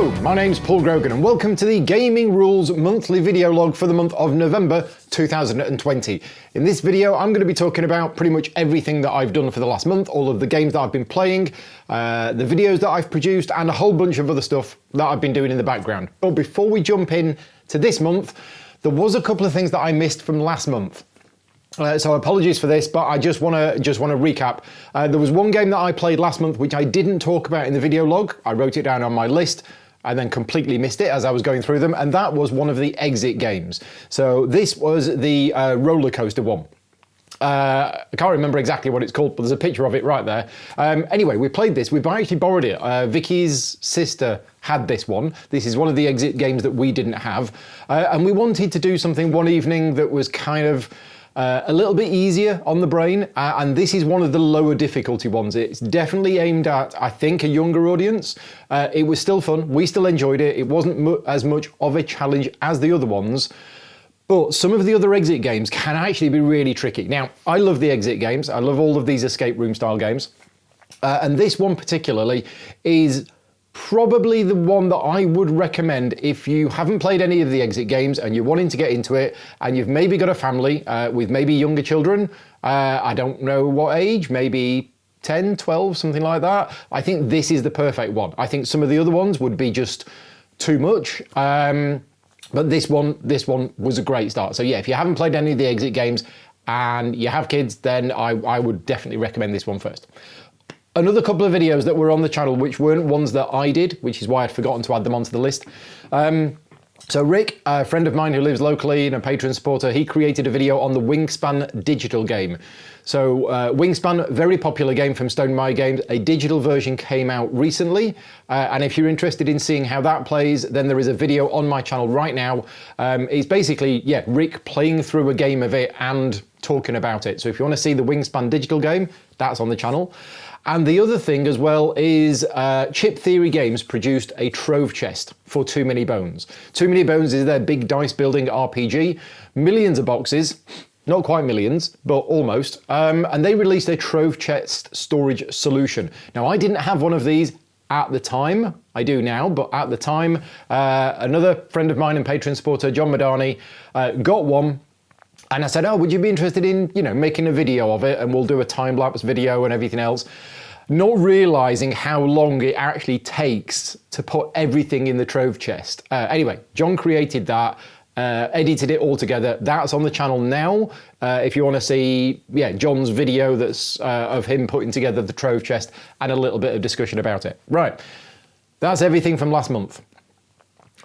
Hello, my name's Paul Grogan and welcome to the Gaming Rules monthly video log for the month of November 2020. In this video, I'm going to be talking about pretty much everything that I've done for the last month, all of the games that I've been playing, the videos that I've produced, and a whole bunch of other stuff that I've been doing in the background. But before we jump in to this month, there was a couple of things that I missed from last month. So apologies for this, but I just want to recap. There was one game that I played last month which I didn't talk about in the video log. I wrote it down on my list and then completely missed it as I was going through them, and that was one of the exit games. So this was the roller coaster one. I can't remember exactly what it's called, but there's a picture of it right there. Anyway, we played this. We've actually borrowed it. Vicky's sister had this one. This is one of the exit games that we didn't have. And we wanted to do something one evening that was kind of a little bit easier on the brain, and this is one of the lower difficulty ones. It's definitely aimed at, I think, a younger audience. It was still fun. We still enjoyed it. It wasn't as much of a challenge as the other ones, but some of the other exit games can actually be really tricky. Now, I love the exit games. I love all of these escape room style games. And this one particularly is probably the one that I would recommend if you haven't played any of the exit games and you're wanting to get into it, and you've maybe got a family with maybe younger children. I don't know what age, maybe 10, 12, something like that. I think this is the perfect one. I think some of the other ones would be just too much. But this one was a great start. So yeah, if you haven't played any of the exit games and you have kids, then I would definitely recommend this one first. Another couple of videos that were on the channel which weren't ones that I did, which is why I'd forgotten to add them onto the list. So Rick, a friend of mine who lives locally and a Patreon supporter, he created a video on the Wingspan digital game. So Wingspan, very popular game from Stone My Games. A digital version came out recently. And if you're interested in seeing how that plays, then there is a video on my channel right now. It's basically, yeah, Rick playing through a game of it and talking about it. So if you want to see the Wingspan digital game, that's on the channel. And the other thing as well is Chip Theory Games produced a trove chest for Too Many Bones. Too Many Bones is their big dice building RPG, millions of boxes, not quite millions, but almost. And they released a trove chest storage solution. Now, I didn't have one of these at the time. I do now, but at the time, another friend of mine and Patreon supporter, John Madani, got one. And I said, oh, would you be interested in, making a video of it? And we'll do a time-lapse video and everything else. Not realizing how long it actually takes to put everything in the trove chest. Anyway, John created that, edited it all together. That's on the channel now. If you want to see, John's video that's of him putting together the trove chest and a little bit of discussion about it. Right, that's everything from last month.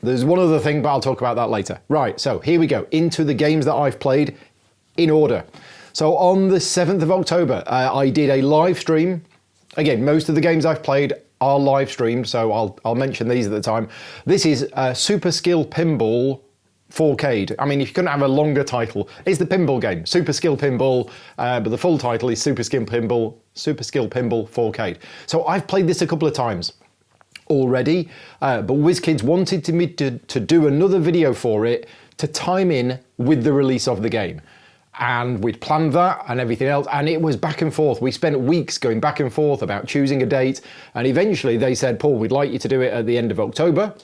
There's one other thing, but I'll talk about that later. Right, so here we go, into the games that I've played in order. So on the 7th of October, I did a live stream. Again, most of the games I've played are live streamed, so I'll mention these at the time. This is Super Skill Pinball 4K'd. I mean, if you couldn't have a longer title, it's the pinball game, Super Skill Pinball, but the full title is Super Skill Pinball 4K'd. So I've played this a couple of times already, but WizKids wanted me to do another video for it to time in with the release of the game. And we'd planned that and everything else, and it was back and forth. We spent weeks going back and forth about choosing a date, and eventually they said, Paul, we'd like you to do it at the end of October.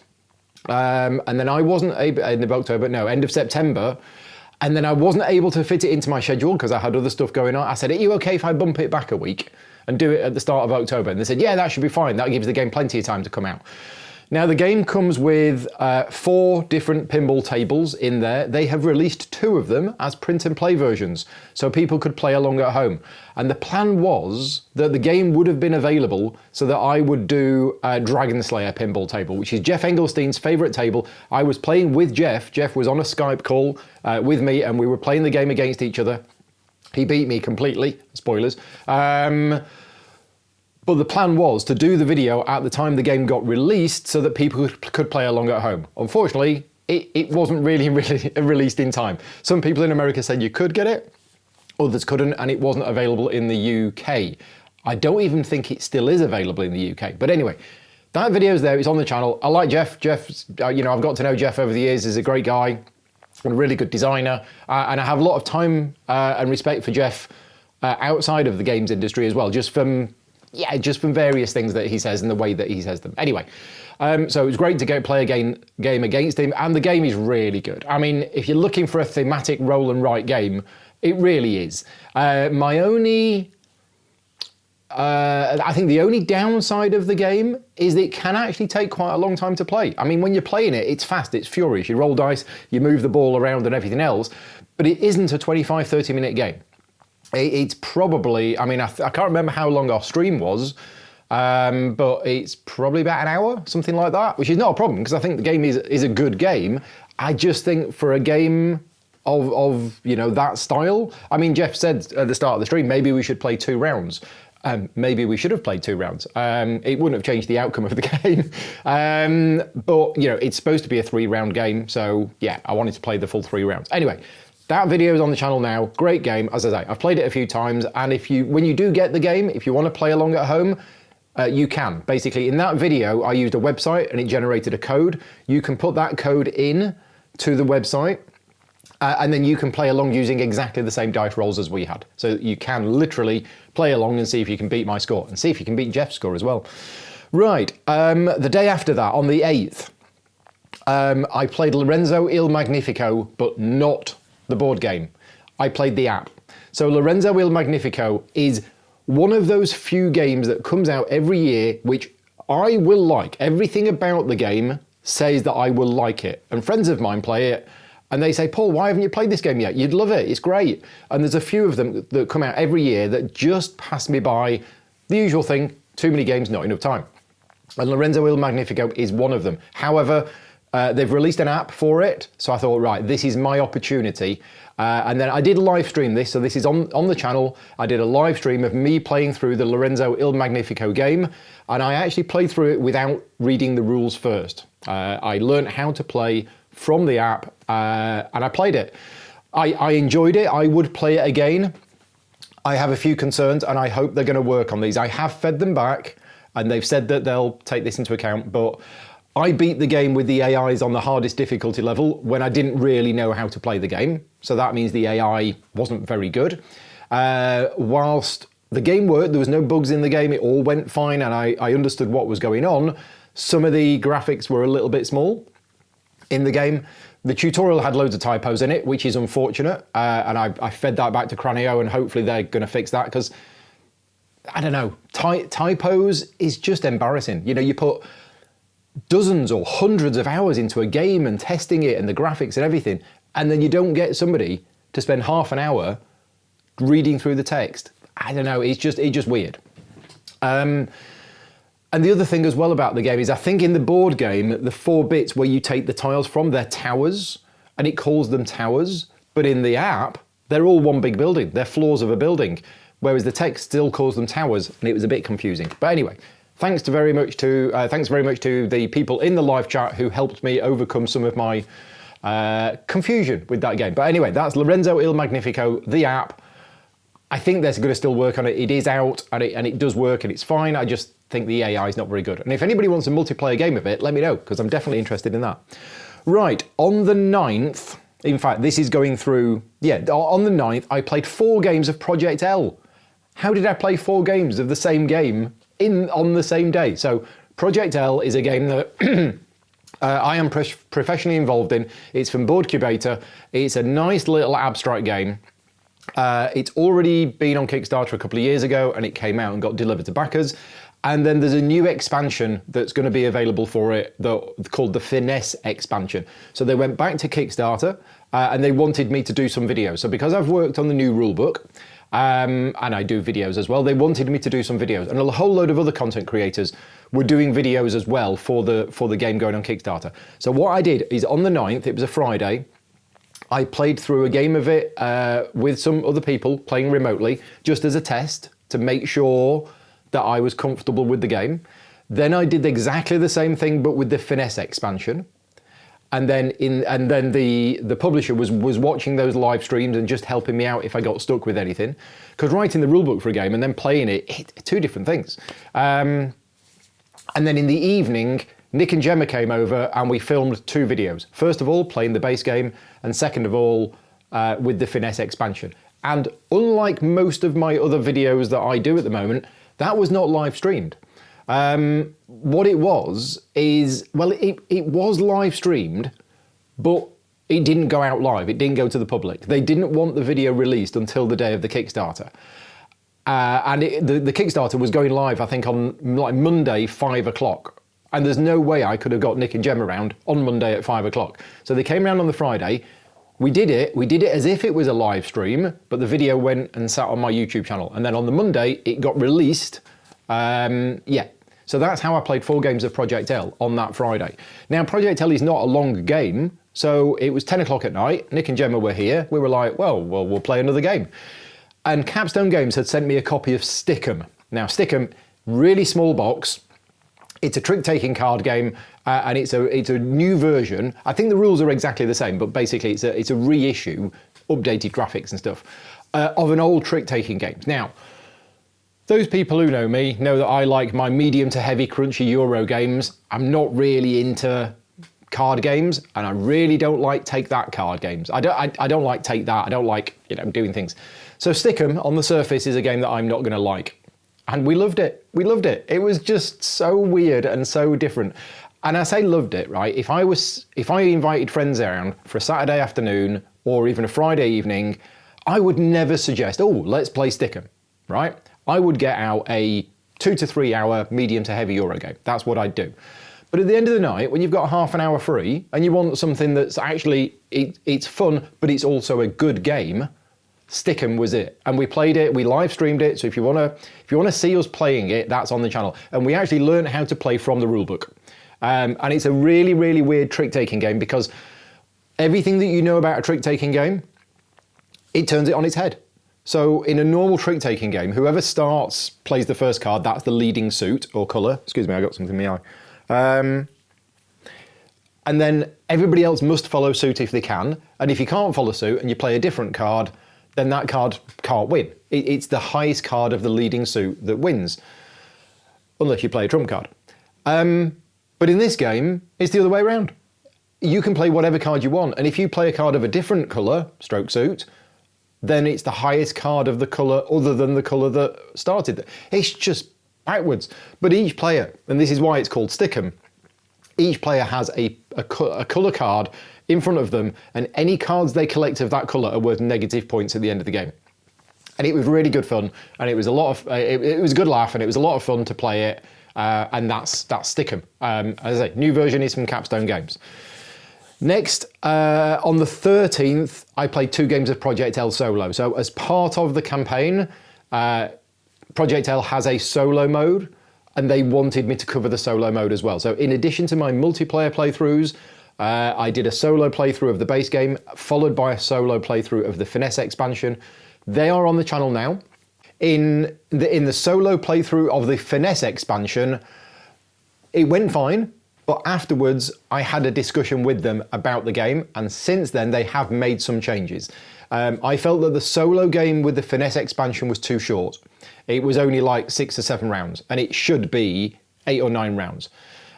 And then I wasn't able, end of September. And then I wasn't able to fit it into my schedule because I had other stuff going on. I said, are you okay if I bump it back a week and do it at the start of October? And they said, yeah, that should be fine. That gives the game plenty of time to come out. Now, the game comes with 4 different pinball tables in there. They have released 2 of them as print and play versions, so people could play along at home. And the plan was that the game would have been available so that I would do a Dragon Slayer pinball table, which is Jeff Engelstein's favorite table. I was playing with Jeff. Jeff was on a Skype call with me, and we were playing the game against each other. He beat me completely, spoilers. But the plan was to do the video at the time the game got released so that people could play along at home. Unfortunately, it wasn't really released in time. Some people in America said you could get it, others couldn't, and it wasn't available in the UK. I don't even think it still is available in the UK. But anyway, that video's there, it's on the channel. I like Jeff. Jeff's, I've got to know Jeff over the years. He's a great guy, a really good designer, and I have a lot of time and respect for Jeff outside of the games industry as well, just from yeah, just from various things that he says and the way that he says them. Anyway, so it was great to play a game against him, and the game is really good. I mean, if you're looking for a thematic roll and write game, it really is. I think the only downside of the game is that it can actually take quite a long time to play. I mean, when you're playing it, it's fast, it's furious. You roll dice, you move the ball around and everything else, but it isn't a 25, 30-minute game. It's probably, I mean, I can't remember how long our stream was, but it's probably about an hour, something like that, which is not a problem because I think the game is a good game. I just think for a game of you know, that style, I mean, Jeff said at the start of the stream, maybe we should play 2 rounds. Maybe we should have played 2 rounds. It wouldn't have changed the outcome of the game. But, you know, it's supposed to be a 3-round game. So, yeah, I wanted to play the full 3 rounds. Anyway, that video is on the channel now. Great game. As I say, I've played it a few times. And when you do get the game, if you want to play along at home, you can. Basically, in that video, I used a website and it generated a code. You can put that code in to the website. And then you can play along using exactly the same dice rolls as we had. So you can literally play along and see if you can beat my score and see if you can beat Jeff's score as well. Right, the day after that, on the 8th, I played Lorenzo Il Magnifico, but not the board game. I played the app. So Lorenzo Il Magnifico is one of those few games that comes out every year, which I will like. Everything about the game says that I will like it. And friends of mine play it, and they say, Paul, why haven't you played this game yet? You'd love it, it's great. And there's a few of them that come out every year that just pass me by. The usual thing, too many games, not enough time. And Lorenzo Il Magnifico is one of them. However, they've released an app for it, so I thought, right, this is my opportunity. And then I did live stream this, so this is on the channel. I did a live stream of me playing through the Lorenzo Il Magnifico game, and I actually played through it without reading the rules first. I learned how to play from the app, and I played it. I enjoyed it. I would play it again. I have a few concerns, and I hope they're going to work on these. I have fed them back, and they've said that they'll take this into account, but I beat the game with the AIs on the hardest difficulty level when I didn't really know how to play the game. So that means the AI wasn't very good. Whilst the game worked, there was no bugs in the game, it all went fine, and I understood what was going on. Some of the graphics were a little bit small in the game. The tutorial had loads of typos in it, which is unfortunate, and I fed that back to Cranio, and hopefully they're going to fix that, because, I don't know, typos is just embarrassing. You know, you put dozens or hundreds of hours into a game and testing it and the graphics and everything, and then you don't get somebody to spend half an hour reading through the text. I don't know, it's just weird. And the other thing as well about the game is I think in the board game, the 4 bits where you take the tiles from, they're towers, and it calls them towers. But in the app, they're all one big building. They're floors of a building, whereas the text still calls them towers, and it was a bit confusing. But anyway, thanks very much to the people in the live chat who helped me overcome some of my confusion with that game. But anyway, that's Lorenzo Il Magnifico, the app. I think they're going to still work on it. It is out, and it does work, and it's fine. I just think the AI is not very good. And if anybody wants a multiplayer game of it, let me know, because I'm definitely interested in that. Right, on the 9th, in fact, this is going through, yeah, on the 9th, I played 4 games of Project L. How did I play 4 games of the same game on the same day? So Project L is a game that I am professionally involved in. It's from Boardcubator. It's a nice little abstract game. It's already been on Kickstarter a couple of years ago, and it came out and got delivered to backers. And then there's a new expansion that's going to be available for it called the Finesse expansion. So they went back to Kickstarter and they wanted me to do some videos. So because I've worked on the new rulebook, and I do videos as well, they wanted me to do some videos. And a whole load of other content creators were doing videos as well for the game going on Kickstarter. So what I did is on the 9th, it was a Friday, I played through a game of it with some other people playing remotely, just as a test to make sure that I was comfortable with the game. Then I did exactly the same thing, but with the Finesse expansion. And then the publisher was watching those live streams and just helping me out if I got stuck with anything. Because writing the rulebook for a game and then playing it, two different things. And then in the evening, Nick and Gemma came over and we filmed 2 videos. First of all, playing the base game, and second of all, with the Finesse expansion. And unlike most of my other videos that I do at the moment, That was not live streamed. What it was is, well, it was live streamed, but it didn't go out live. It didn't go to the public. They didn't want the video released until the day of the Kickstarter. And the Kickstarter was going live, I think, on like Monday, 5 o'clock. And there's no way I could have got Nick and Jem around on Monday at 5 o'clock. So they came around on the Friday. We did it as if it was a live stream, but the video went and sat on my YouTube channel. And then on the Monday, it got released. So that's how I played 4 games of Project L on that Friday. Now, Project L is not a long game. So it was 10 o'clock at night. Nick and Gemma were here. We were like, well, we'll play another game. And Capstone Games had sent me a copy of Stick'em. Now, Stick'em, really small box. It's a trick-taking card game, and it's a new version. I think the rules are exactly the same, but basically it's a reissue, updated graphics and stuff, of an old trick-taking game. Now, those people who know me know that I like my medium to heavy crunchy Euro games. I'm not really into card games, and I really don't like take that card games. I don't like take that. I don't like, doing things. So Stick'em on the surface is a game that I'm not going to like. And we loved it. We loved it. It was just so weird and so different. And I say loved it, right? If I invited friends around for a Saturday afternoon or even a Friday evening, I would never suggest, oh, let's play Stick'em, right? I would get out a 2 to 3 hour medium to heavy Euro game. That's what I'd do. But at the end of the night, when you've got half an hour free and you want something that's actually, it's fun, but it's also a good game, Stick'em was it. And we played it, we live streamed it. So if you want to see us playing it, that's on the channel. And we actually learned how to play from the rulebook. And it's a really, really weird trick-taking game because everything that you know about a trick-taking game, it turns it on its head. So in a normal trick-taking game, whoever starts, plays the first card, that's the leading suit or colour. Excuse me, I got something in my eye. And then everybody else must follow suit if they can. And if you can't follow suit and you play a different card, then that card can't win. It's the highest card of the leading suit that wins, unless you play a trump card. But in this game, it's the other way around. You can play whatever card you want, and if you play a card of a different colour, stroke suit, then it's the highest card of the colour other than the colour that started. It's just backwards. But each player, and this is why it's called Stick'em, each player has a colour card in front of them, and any cards they collect of that colour are worth negative points at the end of the game. And it was really good fun, and it was a lot of it was a good laugh, and it was a lot of fun to play it. And that's Stick'em. As I say, new version is from Capstone Games. Next, on the 13th, I played 2 games of Project L solo. So as part of the campaign, Project L has a solo mode, and they wanted me to cover the solo mode as well. So in addition to my multiplayer playthroughs, I did a solo playthrough of the base game, followed by a solo playthrough of the Finesse expansion. They are on the channel now. In the solo playthrough of the Finesse expansion, it went fine, but afterwards I had a discussion with them about the game, and since then they have made some changes. I felt that the solo game with the Finesse expansion was too short. It was only like 6 or 7 rounds, and it should be 8 or 9 rounds.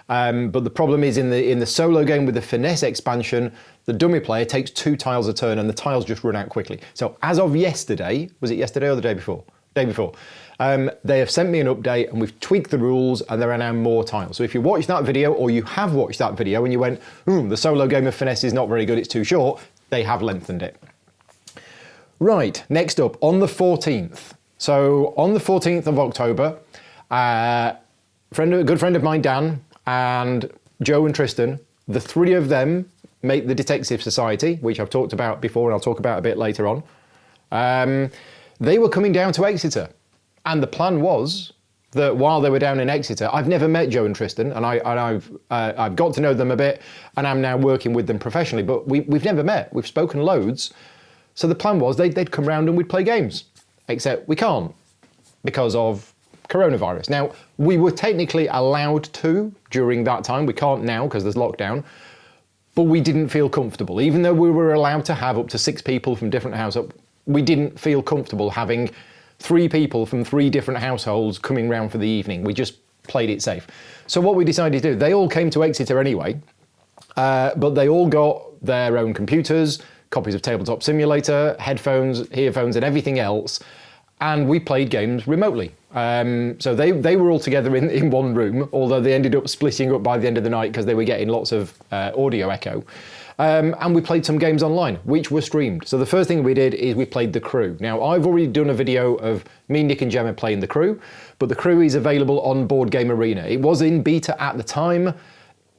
But the problem is in the solo game with the Finesse expansion, the dummy player takes 2 tiles a turn and the tiles just run out quickly. So as of yesterday, was it yesterday or the day before? Day before. They have sent me an update and we've tweaked the rules and there are now more tiles. So if you watched that video or you have watched that video and you went, the solo game of Finesse is not very good, it's too short, they have lengthened it. Right, next up, on the 14th. So on the 14th of October, a good friend of mine, Dan, and Joe and Tristan, the 3 of them make the Detective Society, which I've talked about before and I'll talk about a bit later on. They were coming down to Exeter, and the plan was that while they were down in Exeter, I've never met Joe and Tristan, and I've got to know them a bit, and I'm now working with them professionally, but we've never met. We've spoken loads. So the plan was they'd come round and we'd play games, except we can't because of coronavirus. Now, we were technically allowed to during that time. We can't now because there's lockdown, but we didn't feel comfortable. Even though we were allowed to have up to 6 people from different households, we didn't feel comfortable having 3 people from 3 different households coming round for the evening. We just played it safe. So what we decided to do, they all came to Exeter anyway, but they all got their own computers, copies of Tabletop Simulator, headphones, earphones, and everything else. and we played games remotely. So they were all together in one room, although they ended up splitting up by the end of the night because they were getting lots of audio echo. And we played some games online, which were streamed. So the first thing we did is we played The Crew. Now, I've already done a video of me, Nick and Gemma playing The Crew, but The Crew is available on Board Game Arena. It was in beta at the time.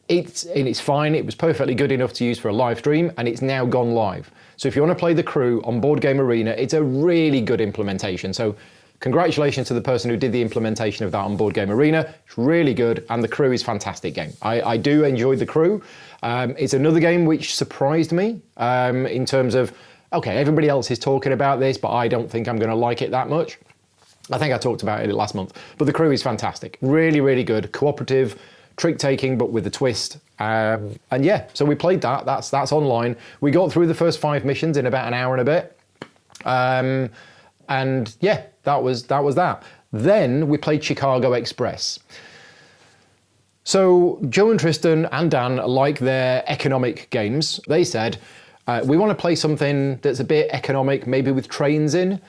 It's fine. It was perfectly good enough to use for a live stream, and it's now gone live. So if you want to play The Crew on Board Game Arena, it's a really good implementation. So congratulations to the person who did the implementation of that on Board Game Arena. It's really good, and The Crew is a fantastic game. I do enjoy The Crew. It's another game which surprised me in terms of, okay, everybody else is talking about this, but I don't think I'm going to like it that much. I think I talked about it last month, but The Crew is fantastic. Really, really good, cooperative, trick-taking, but with a twist. And yeah, so we played that. That's online. We got through the first 5 missions in about an hour and a bit. And yeah, that was that. Then we played Chicago Express. So Joe and Tristan and Dan like their economic games. They said, we want to play something that's a bit economic, maybe with trains in.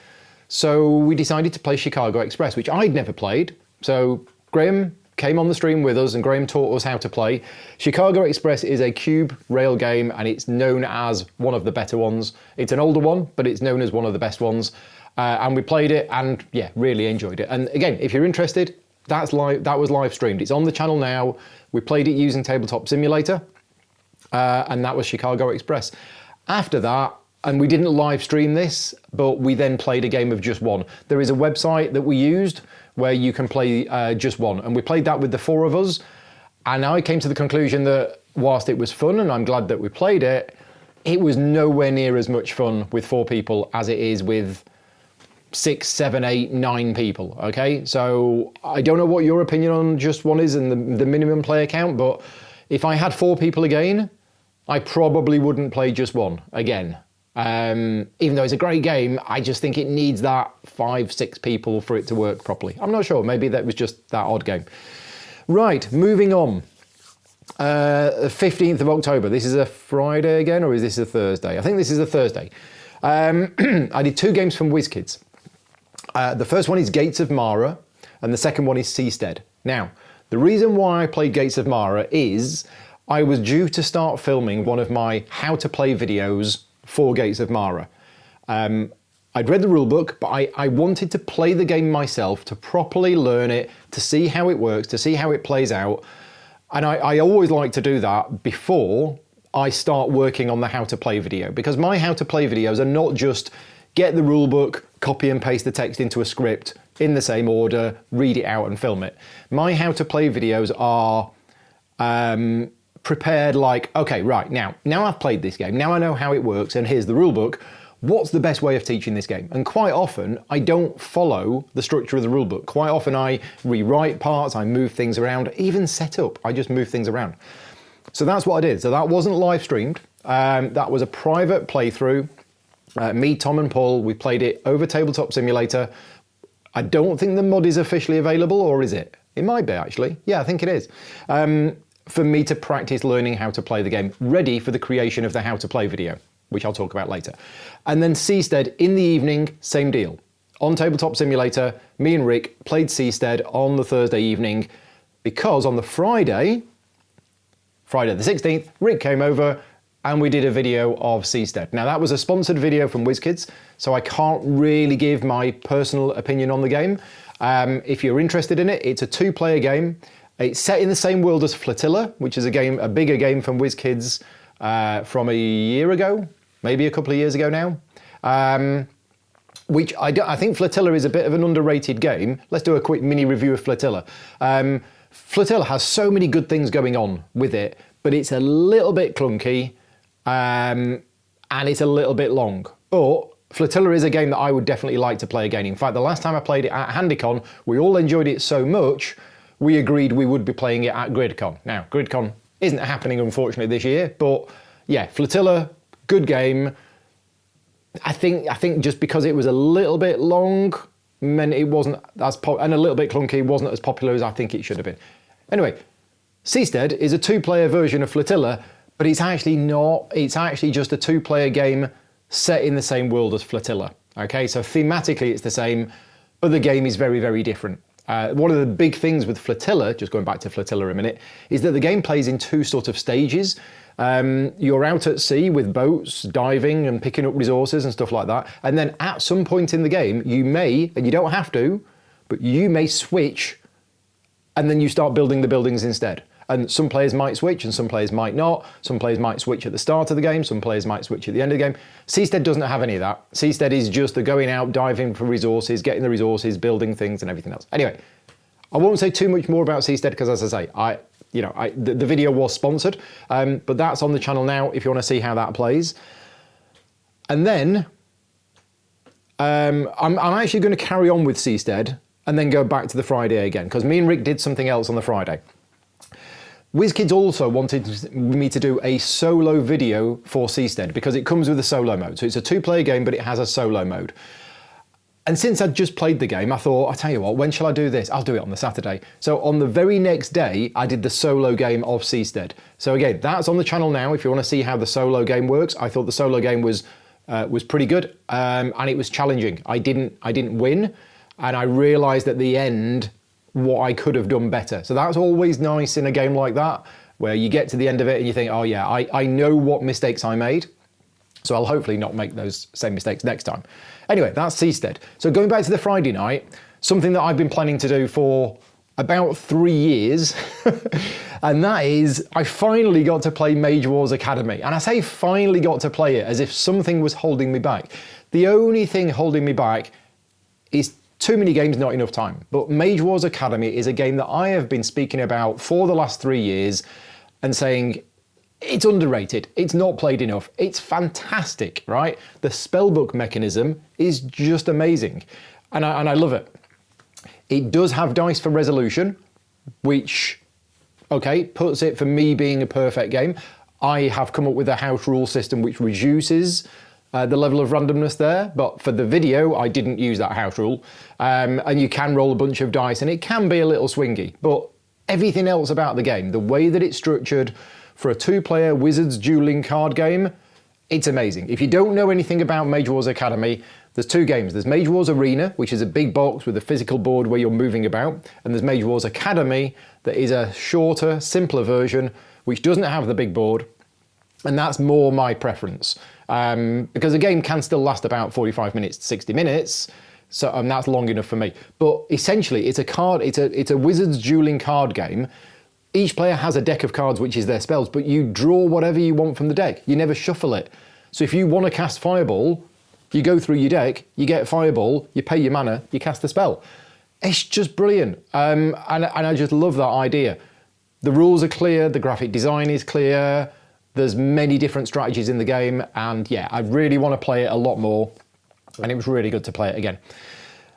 So we decided to play Chicago Express, which I'd never played. So Graham came on the stream with us and Graham taught us how to play. Chicago Express is a cube rail game and it's known as one of the better ones. It's an older one, but it's known as one of the best ones. And we played it and yeah, really enjoyed it. And again, if you're interested, that was live streamed. It's on the channel now. We played it using Tabletop Simulator, and that was Chicago Express. After that, and we didn't live stream this, but we then played a game of Just One. There is a website that we used where you can play Just One, and we played that with the 4 of us. And I came to the conclusion that whilst it was fun, and I'm glad that we played it, it was nowhere near as much fun with 4 people as it is with 6, 7, 8, 9 people, okay? So I don't know what your opinion on Just One is and the minimum player count, but if I had 4 people again, I probably wouldn't play Just One again. Even though it's a great game, I just think it needs that 5, 6 people for it to work properly. I'm not sure, maybe that was just that odd game. Right, moving on. 15th of October, this is a Friday again, or is this a Thursday? I think this is a Thursday. I did 2 games from WizKids. The first one is Gates of Mara, and the second one is Seastead. Now, the reason why I played Gates of Mara is I was due to start filming one of my how to play videos for Gates of Mara. I'd read the rulebook, but I wanted to play the game myself to properly learn it, to see how it works, to see how it plays out. And I always like to do that before I start working on the how to play video, because my how to play videos are not just get the rulebook, copy and paste the text into a script in the same order, read it out and film it. My how to play videos are prepared like, okay, right, now I've played this game, now I know how it works and here's the rulebook, what's the best way of teaching this game? And quite often I don't follow the structure of the rulebook. Quite often I rewrite parts, I move things around, even setup, I just move things around. So that's what I did. So that wasn't live streamed, that was a private playthrough. Me, Tom and Paul, we played it over Tabletop Simulator. I don't think the mod is officially available, or is it? It might be actually. Yeah, I think it is. For me to practice learning how to play the game, ready for the creation of the how to play video, which I'll talk about later. And then Seastead in the evening, same deal. On Tabletop Simulator, me and Rick played Seastead on the Thursday evening, because on the Friday the 16th, Rick came over and we did a video of Seastead. Now that was a sponsored video from WizKids, so I can't really give my personal opinion on the game. If you're interested in it, it's a 2-player game. It's set in the same world as Flotilla, which is a bigger game from WizKids from a year ago, maybe a couple of years ago now. Which I think Flotilla is a bit of an underrated game. Let's do a quick mini review of Flotilla. Flotilla has so many good things going on with it, but it's a little bit clunky, and it's a little bit long. But Flotilla is a game that I would definitely like to play again. In fact, the last time I played it at HandyCon, we all enjoyed it so much, we agreed we would be playing it at GridCon. Now, GridCon isn't happening, unfortunately, this year, but yeah, Flotilla, good game. I think just because it was a little bit long, meant it wasn't as and a little bit clunky, wasn't as popular as I think it should have been. Anyway, Seastead is a 2-player version of Flotilla, but it's actually not. It's actually just a 2-player game set in the same world as Flotilla. Okay, so thematically it's the same. but the game is very, very different. One of the big things with Flotilla, just going back to Flotilla a minute, is that the game plays in two sort of stages. You're out at sea with boats, diving and picking up resources and stuff like that. And then at some point in the game, you may, and you don't have to, but you may switch and then you start building the buildings instead. And some players might switch and some players might not. Some players might switch at the start of the game. Some players might switch at the end of the game. Seastead doesn't have any of that. Seastead is just the going out, diving for resources, getting the resources, building things and everything else. Anyway, I won't say too much more about Seastead because, as I say, the video was sponsored, but that's on the channel now if you want to see how that plays. And then I'm actually going to carry on with Seastead and then go back to the Friday again because me and Rick did something else on the Friday. WizKids also wanted me to do a solo video for Seastead because it comes with a solo mode. So it's a two-player game, but it has a solo mode. And since I'd just played the game, I thought, I'll tell you what, when shall I do this? I'll do it on the Saturday. So on the very next day, I did the solo game of Seastead. So again, that's on the channel now if you want to see how the solo game works. I thought the solo game was pretty good and it was challenging. I didn't win, and I realised at the end what I could have done better. So that's always nice in a game like that, where you get to the end of it and you think, oh yeah, I know what mistakes I made, so I'll hopefully not make those same mistakes next time. Anyway, that's Seastead. So going back to the Friday night, something that I've been planning to do for about 3 years, and that is, I finally got to play Mage Wars Academy. And I say finally got to play it as if something was holding me back. The only thing holding me back is too many games, not enough time. But Mage Wars Academy is a game that I have been speaking about for the last 3 years and saying it's underrated, it's not played enough, it's fantastic, right? The spellbook mechanism is just amazing, and I love it. It does have dice for resolution, which, okay, puts it for me being a perfect game. I have come up with a house rule system which reduces the level of randomness there, but for the video I didn't use that house rule, and you can roll a bunch of dice and it can be a little swingy, but everything else about the game, the way that it's structured for a two-player Wizards dueling card game, it's amazing. If you don't know anything about Mage Wars Academy, there's two games. There's Mage Wars Arena, which is a big box with a physical board where you're moving about, and there's Mage Wars Academy that is a shorter, simpler version which doesn't have the big board, and that's more my preference. Because the game can still last about 45 minutes to 60 minutes, so that's long enough for me. But essentially, it's a Wizards dueling card game. Each player has a deck of cards, which is their spells, but you draw whatever you want from the deck. You never shuffle it. So if you want to cast Fireball, you go through your deck, you get Fireball, you pay your mana, you cast the spell. It's just brilliant, and I just love that idea. The rules are clear, the graphic design is clear, there's many different strategies in the game, and yeah, I really want to play it a lot more, and it was really good to play it again.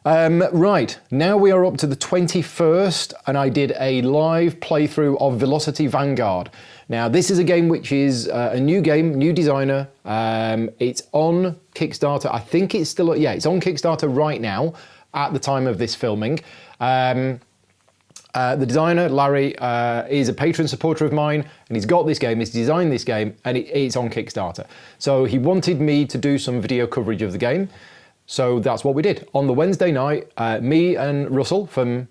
Right, now we are up to the 21st, and I did a live playthrough of Velocity Vanguard. Now, this is a game which is a new game, new designer. It's on Kickstarter. I think it's still, yeah, it's on Kickstarter right now at the time of this filming. The designer, Larry, is a patron supporter of mine, and he's got this game, he's designed this game, and it's on Kickstarter. So he wanted me to do some video coverage of the game. So that's what we did. On the Wednesday night, me and Russell for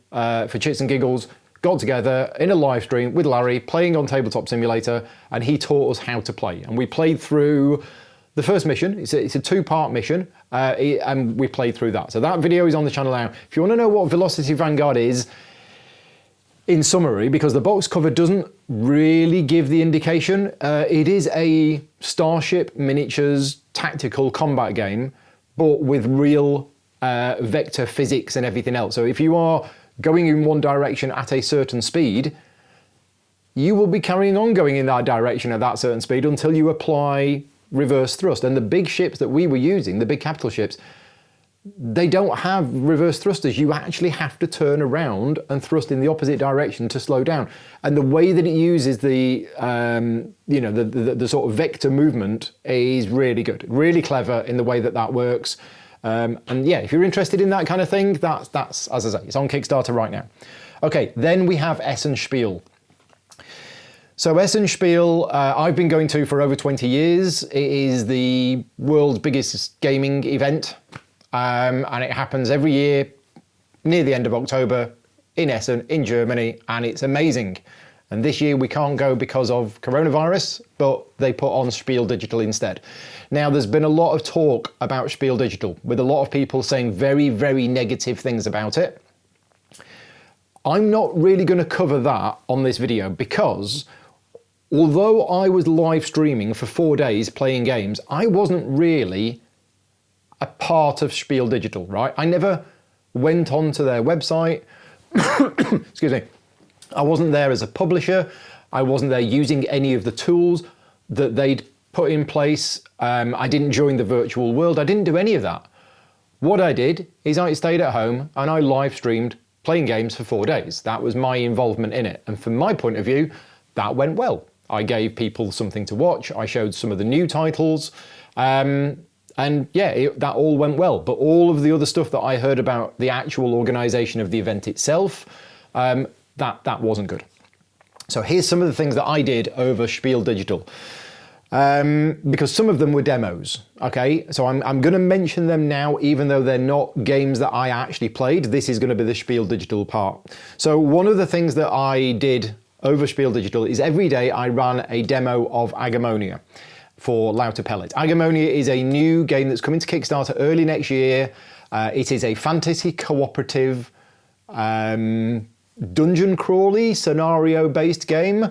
Chits and Giggles got together in a live stream with Larry playing on Tabletop Simulator, and he taught us how to play. And we played through the first mission. It's a two-part mission, and we played through that. So that video is on the channel now. If you want to know what Velocity Vanguard is, in summary, because the box cover doesn't really give the indication, it is a Starship Miniatures tactical combat game, but with real vector physics and everything else. So if you are going in one direction at a certain speed, you will be carrying on going in that direction at that certain speed until you apply reverse thrust. And the big ships that we were using, the big capital ships, they don't have reverse thrusters. You actually have to turn around and thrust in the opposite direction to slow down. And the way that it uses the sort of vector movement is really good, really clever in the way that that works. And yeah, if you're interested in that kind of thing, that's as I say, it's on Kickstarter right now. Okay, then we have Essen Spiel. So Essen Spiel, I've been going to for over 20 years. It is the world's biggest gaming event. And it happens every year near the end of October in Essen, in Germany, and it's amazing. And this year we can't go because of coronavirus, but they put on Spiel Digital instead. Now, there's been a lot of talk about Spiel Digital, with a lot of people saying very, very negative things about it. I'm not really going to cover that on this video because although I was live streaming for 4 days playing games, I wasn't really a part of Spiel Digital, right? I never went onto their website. Excuse me. I wasn't there as a publisher. I wasn't there using any of the tools that they'd put in place. I didn't join the virtual world. I didn't do any of that. What I did is I stayed at home and I live streamed playing games for 4 days. That was my involvement in it. And from my point of view, that went well. I gave people something to watch. I showed some of the new titles. And yeah, that all went well. But all of the other stuff that I heard about the actual organization of the event itself, that wasn't good. So here's some of the things that I did over Spiel Digital. Because some of them were demos, okay? So I'm going to mention them now, even though they're not games that I actually played. This is going to be the Spiel Digital part. So one of the things that I did over Spiel Digital is every day I ran a demo of Agamonia for Lauter Pellet. Agamonia is a new game that's coming to Kickstarter early next year. It is a fantasy cooperative dungeon crawly scenario-based game.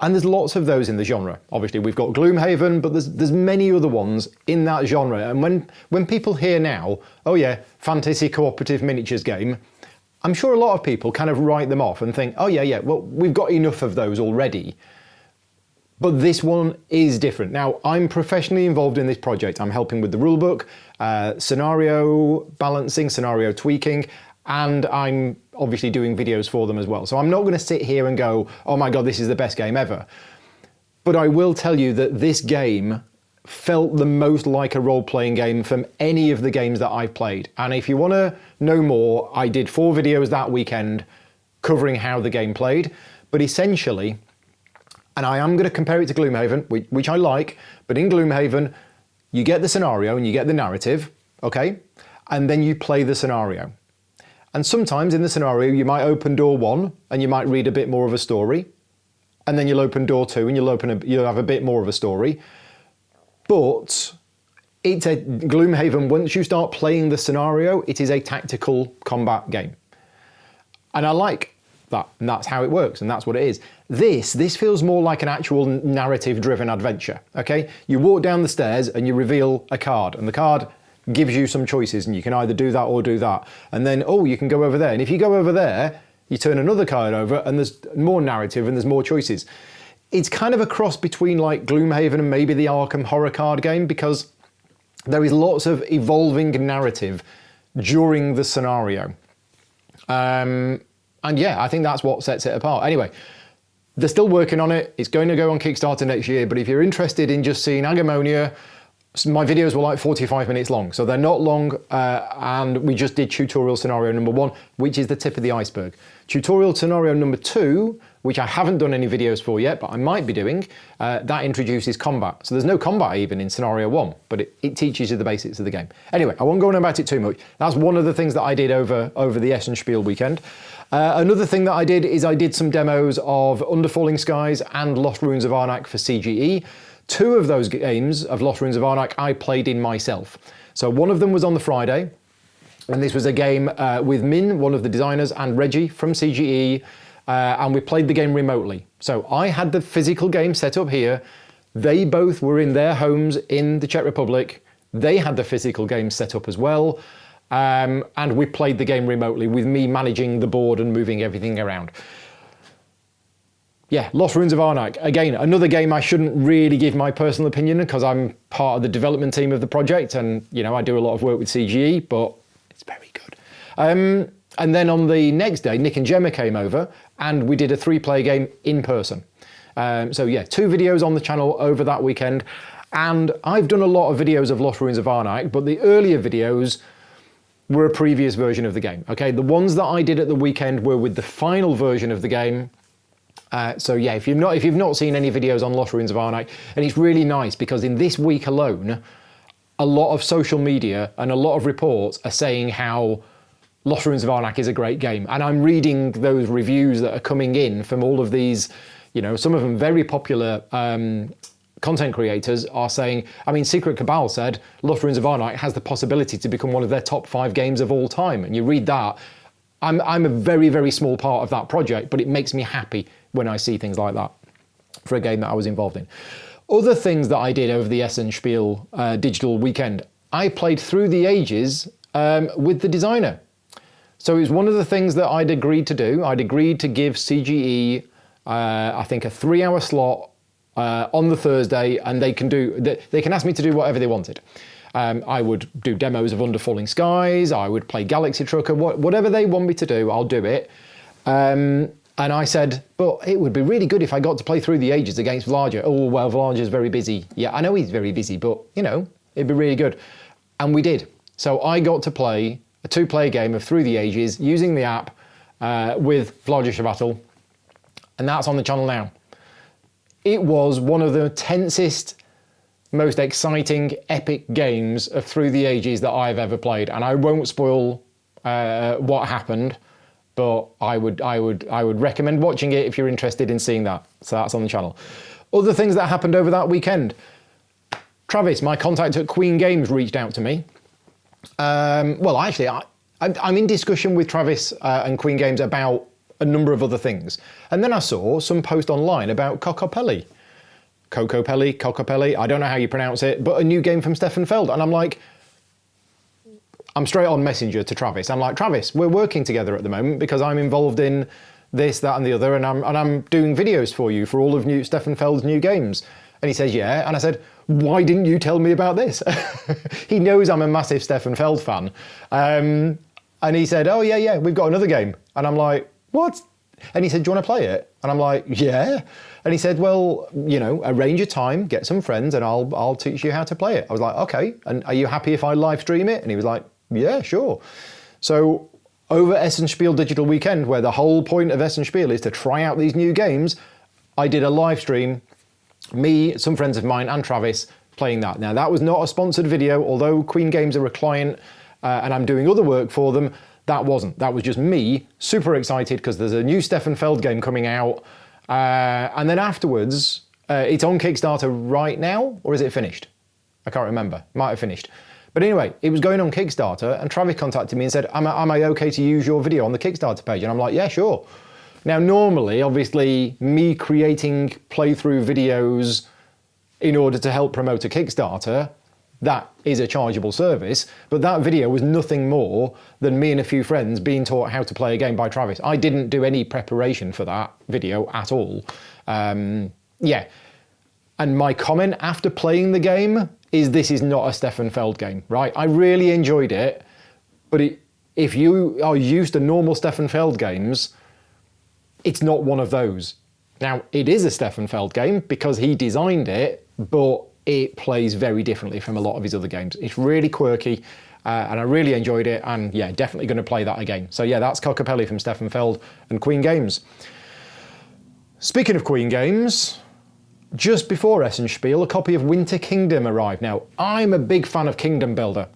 And there's lots of those in the genre. Obviously, we've got Gloomhaven, but there's many other ones in that genre. And when people hear now, oh yeah, fantasy cooperative miniatures game, I'm sure a lot of people kind of write them off and think, oh yeah, well, we've got enough of those already. But this one is different. Now, I'm professionally involved in this project. I'm helping with the rulebook, scenario balancing, scenario tweaking, and I'm obviously doing videos for them as well. So I'm not going to sit here and go, oh my God, this is the best game ever. But I will tell you that this game felt the most like a role-playing game from any of the games that I've played. And if you want to know more, I did 4 videos that weekend covering how the game played. But essentially, and I am going to compare it to Gloomhaven, which I like, but in Gloomhaven, you get the scenario and you get the narrative, okay? And then you play the scenario. And sometimes in the scenario, you might open door 1 and you might read a bit more of a story. And then you'll open door 2 and you'll have a bit more of a story. But it's a Gloomhaven, once you start playing the scenario, it is a tactical combat game. And I like that, and that's how it works, and that's what it is. This feels more like an actual narrative-driven adventure, okay? You walk down the stairs and you reveal a card, and the card gives you some choices, and you can either do that or do that. And then, oh, you can go over there. And if you go over there, you turn another card over, and there's more narrative and there's more choices. It's kind of a cross between like Gloomhaven and maybe the Arkham horror card game, because there is lots of evolving narrative during the scenario. And yeah, I think that's what sets it apart. Anyway, they're still working on it. It's going to go on Kickstarter next year, but if you're interested in just seeing Agamonia, my videos were like 45 minutes long, so they're not long, and we just did tutorial scenario number 1, which is the tip of the iceberg. Tutorial scenario number 2, which I haven't done any videos for yet, but I might be doing, that introduces combat. So there's no combat even in scenario 1, but it teaches you the basics of the game. Anyway, I won't go on about it too much. That's one of the things that I did over the Essen Spiel weekend. Another thing that I did is I did some demos of Under Falling Skies and Lost Ruins of Arnak for CGE. 2 of those games of Lost Ruins of Arnak I played in myself. So one of them was on the Friday, and this was a game with Min, one of the designers, and Regni from CGE, and we played the game remotely. So I had the physical game set up here. They both were in their homes in the Czech Republic. They had the physical game set up as well, and we played the game remotely with me managing the board and moving everything around. Yeah, Lost Ruins of Arnak. Again, another game I shouldn't really give my personal opinion because I'm part of the development team of the project, and you know I do a lot of work with CGE, but it's very good. And then on the next day, Nick and Gemma came over and we did a 3-player game in person. So yeah, 2 videos on the channel over that weekend, and I've done a lot of videos of Lost Ruins of Arnak, but the earlier videos were a previous version of the game. Okay, the ones that I did at the weekend were with the final version of the game. So yeah, if you've not seen any videos on Lost Ruins of Arnak, and it's really nice because in this week alone, a lot of social media and a lot of reports are saying how Lost Ruins of Arnak is a great game. And I'm reading those reviews that are coming in from all of these, you know, some of them very popular content creators are saying, I mean, Secret Cabal said Lost Ruins of Arnak has the possibility to become one of their top 5 games of all time. And you read that, I'm a very, very small part of that project, but it makes me happy when I see things like that for a game that I was involved in. Other things that I did over the Essen Spiel digital weekend, I played Through the Ages with the designer. So it was one of the things that I'd agreed to do. I'd agreed to give CGE, I think, a 3-hour slot on the Thursday, and they can ask me to do whatever they wanted. I would do demos of Under Falling Skies, I would play Galaxy Trucker, whatever they want me to do, I'll do it. And I said, but it would be really good if I got to play Through the Ages against Vlager. Oh, well, Vlager's very busy. Yeah, I know he's very busy, but, you know, it'd be really good. And we did. So I got to play a 2-player game of Through the Ages using the app with Vlager Shavatel, and that's on the channel now. It was one of the tensest, most exciting, epic games of Through the Ages that I've ever played, and I won't spoil what happened, but I would recommend watching it if you're interested in seeing that. So that's on the channel. Other things that happened over that weekend. Travis, my contact at Queen Games, reached out to me. Well, actually, I'm in discussion with Travis and Queen Games about a number of other things. And then I saw some post online about Cocopelli, I don't know how you pronounce it, but a new game from Stefan Feld. And I'm like, I'm straight on Messenger to Travis. I'm like, Travis, we're working together at the moment because I'm involved in this, that, and the other, and I'm doing videos for you for all of Stefan Feld's new games. And he says, yeah. And I said, why didn't you tell me about this? He knows I'm a massive Stefan Feld fan. And he said, oh, yeah, we've got another game. And I'm like, what? And he said, do you want to play it? And I'm like, yeah. And he said, well, you know, arrange a time, get some friends, and I'll teach you how to play it. I was like, okay. And are you happy if I live stream it? And he was like, yeah, sure. So over Essen Spiel Digital Weekend, where the whole point of Essen Spiel is to try out these new games, I did a live stream, me, some friends of mine, and Travis playing that. Now, that was not a sponsored video, although Queen Games are a client and I'm doing other work for them. That wasn't. That was just me, super excited because there's a new Stefan Feld game coming out. And then afterwards, it's on Kickstarter right now, or is it finished? I can't remember. Might have finished. But anyway, it was going on Kickstarter, and Travis contacted me and said, am I okay to use your video on the Kickstarter page? And I'm like, yeah, sure. Now, normally, obviously, me creating playthrough videos in order to help promote a Kickstarter, that is a chargeable service, but that video was nothing more than me and a few friends being taught how to play a game by Travis. I didn't do any preparation for that video at all. Yeah. And my comment after playing the game is this is not a Stefan Feld game, right? I really enjoyed it, but if you are used to normal Stefan Feld games, it's not one of those. Now, it is a Stefan Feld game because he designed it, but it plays very differently from a lot of his other games. It's really quirky, and I really enjoyed it, and yeah, definitely going to play that again. So yeah, that's Cocopelli from Stefan Feld and Queen Games. Speaking of Queen Games, just before Essen Spiel, a copy of Winter Kingdom arrived. Now, I'm a big fan of Kingdom Builder.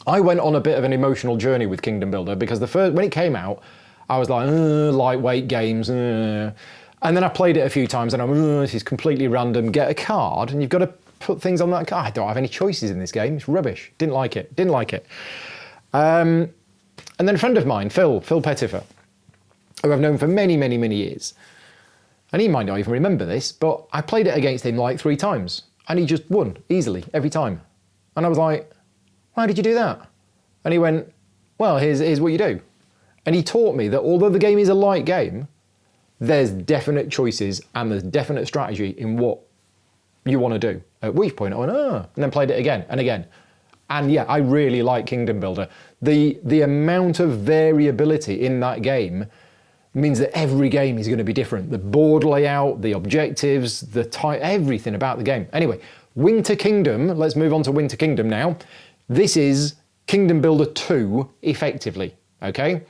I went on a bit of an emotional journey with Kingdom Builder because when it came out, I was like, lightweight games, And then I played it a few times and I'm, this is completely random. Get a card and you've got to put things on that card. I don't have any choices in this game. It's rubbish. Didn't like it. And then a friend of mine, Phil Pettifer, who I've known for many, many, many years. And he might not even remember this, but I played it against him like 3 times and he just won easily every time. And I was like, why did you do that? And he went, well, here's what you do. And he taught me that although the game is a light game, there's definite choices and there's definite strategy in what you want to do. At which point I went, and then played it again and again. And yeah, I really like Kingdom Builder. The amount of variability in that game means that every game is going to be different. The board layout, the objectives, the type, everything about the game. Anyway, Winter Kingdom, let's move on to Winter Kingdom now. This is Kingdom Builder 2, effectively, okay?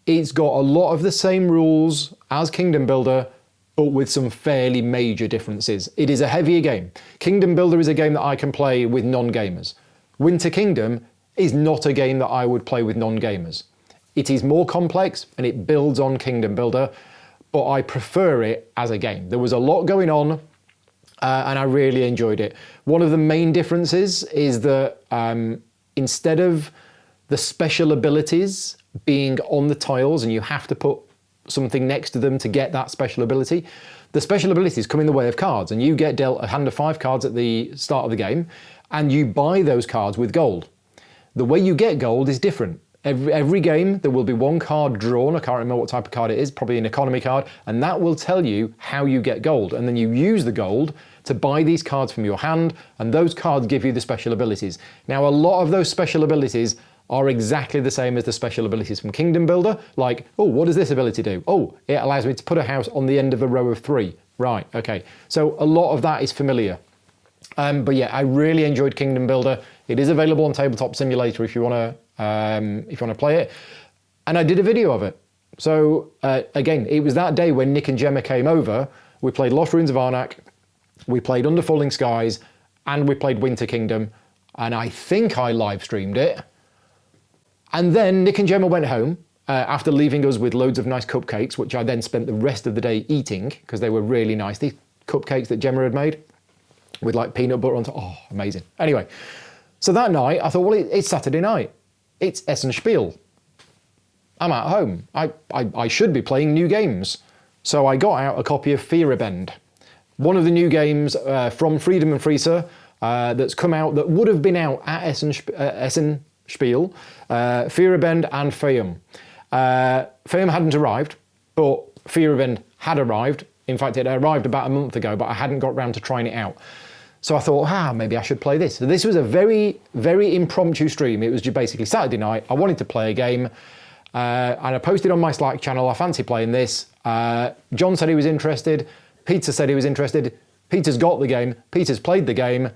It's got a lot of the same rules as Kingdom Builder, but with some fairly major differences. It is a heavier game. Kingdom Builder is a game that I can play with non-gamers. Winter Kingdom is not a game that I would play with non-gamers. It is more complex and it builds on Kingdom Builder, but I prefer it as a game. There was a lot going on and I really enjoyed it. One of the main differences is that instead of the special abilities being on the tiles and you have to put something next to them to get that special ability, the special abilities come in the way of cards, and you get dealt a hand of 5 cards at the start of the game and you buy those cards with gold. The way you get gold is different. Every game there will be one card drawn, I can't remember what type of card it is, probably an economy card, and that will tell you how you get gold, and then you use the gold to buy these cards from your hand, and those cards give you the special abilities. Now a lot of those special abilities are exactly the same as the special abilities from Kingdom Builder, like, oh, what does this ability do? Oh, it allows me to put a house on the end of a row of 3. Right, okay. So a lot of that is familiar. But yeah, I really enjoyed Kingdom Builder. It is available on Tabletop Simulator if you want to play it. And I did a video of it. So again, it was that day when Nick and Gemma came over. We played Lost Ruins of Arnak, we played Under Falling Skies, and we played Winter Kingdom. And I think I live streamed it. And then Nick and Gemma went home after leaving us with loads of nice cupcakes, which I then spent the rest of the day eating because they were really nice. These cupcakes that Gemma had made with like peanut butter on top. Oh, amazing. Anyway, so that night I thought, well, it's Saturday night. It's Essen Spiel. I'm at home. I should be playing new games. So I got out a copy of Feierabend, one of the new games from Freedom and Freezer that's come out that would have been out at Essen Spiel, Feierabend and Feierabend. Feierabend hadn't arrived, but Feierabend had arrived. In fact, it arrived about a month ago, but I hadn't got round to trying it out. So I thought, maybe I should play this. So this was a very, very impromptu stream. It was just basically Saturday night. I wanted to play a game, and I posted on my Slack channel, I fancy playing this. John said he was interested. Peter said he was interested. Peter's got the game. Peter's played the game.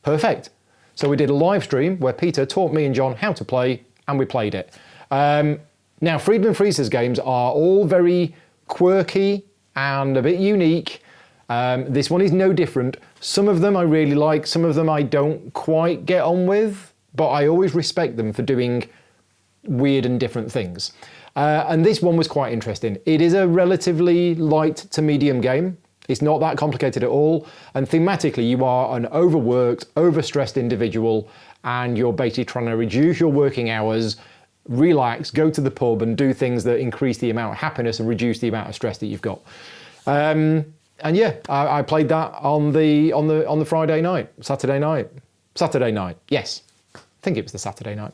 Perfect. So we did a live stream where Peter taught me and John how to play, and we played it. Now, Freedom and Freezer's games are all very quirky and a bit unique. This one is no different. Some of them I really like, some of them I don't quite get on with, but I always respect them for doing weird and different things. And this one was quite interesting. It is a relatively light to medium game. It's not that complicated at all. And thematically, you are an overworked, overstressed individual, and you're basically trying to reduce your working hours, relax, go to the pub and do things that increase the amount of happiness and reduce the amount of stress that you've got. And yeah, I played that on the Friday night, Saturday night, yes. I think it was the Saturday night.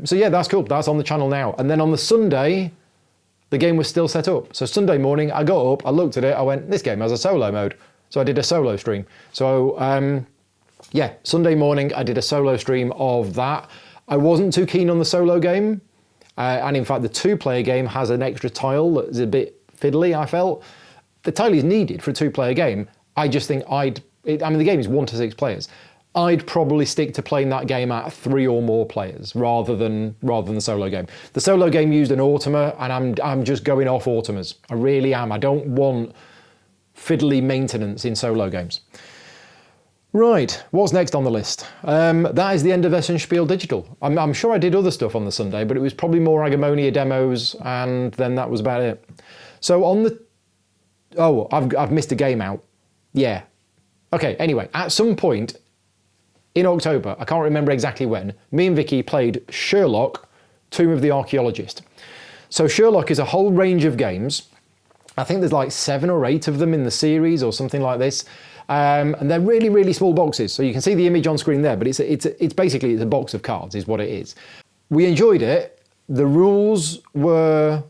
So yeah, that's cool. That's on the channel now. And then on the Sunday, the game was still set up. So Sunday morning, I got up, I looked at it, I went, this game has a solo mode. So I did a solo stream. So yeah, Sunday morning, I did a solo stream of that. I wasn't too keen on the solo game. And in fact, the 2-player game has an extra tile that's a bit fiddly, I felt. The tile is needed for a 2-player game. I just think the game is 1 to 6 players. I'd probably stick to playing that game at 3 or more players rather than the solo game. The solo game used an automa, and I'm just going off automas. I really am. I don't want fiddly maintenance in solo games. Right, what's next on the list? That is the end of Essen Spiel Digital. I'm sure I did other stuff on the Sunday, but it was probably more Agamonia demos, and then that was about it. So on the... Oh, I've missed a game out. Yeah. Okay, anyway, at some point in October, I can't remember exactly when, me and Vicky played Sherlock, Tomb of the Archaeologist. So Sherlock is a whole range of games. I think there's like 7 or 8 of them in the series or something like this. And they're really, really small boxes. So you can see the image on screen there, but it's basically a box of cards is what it is. We enjoyed it. The rules were,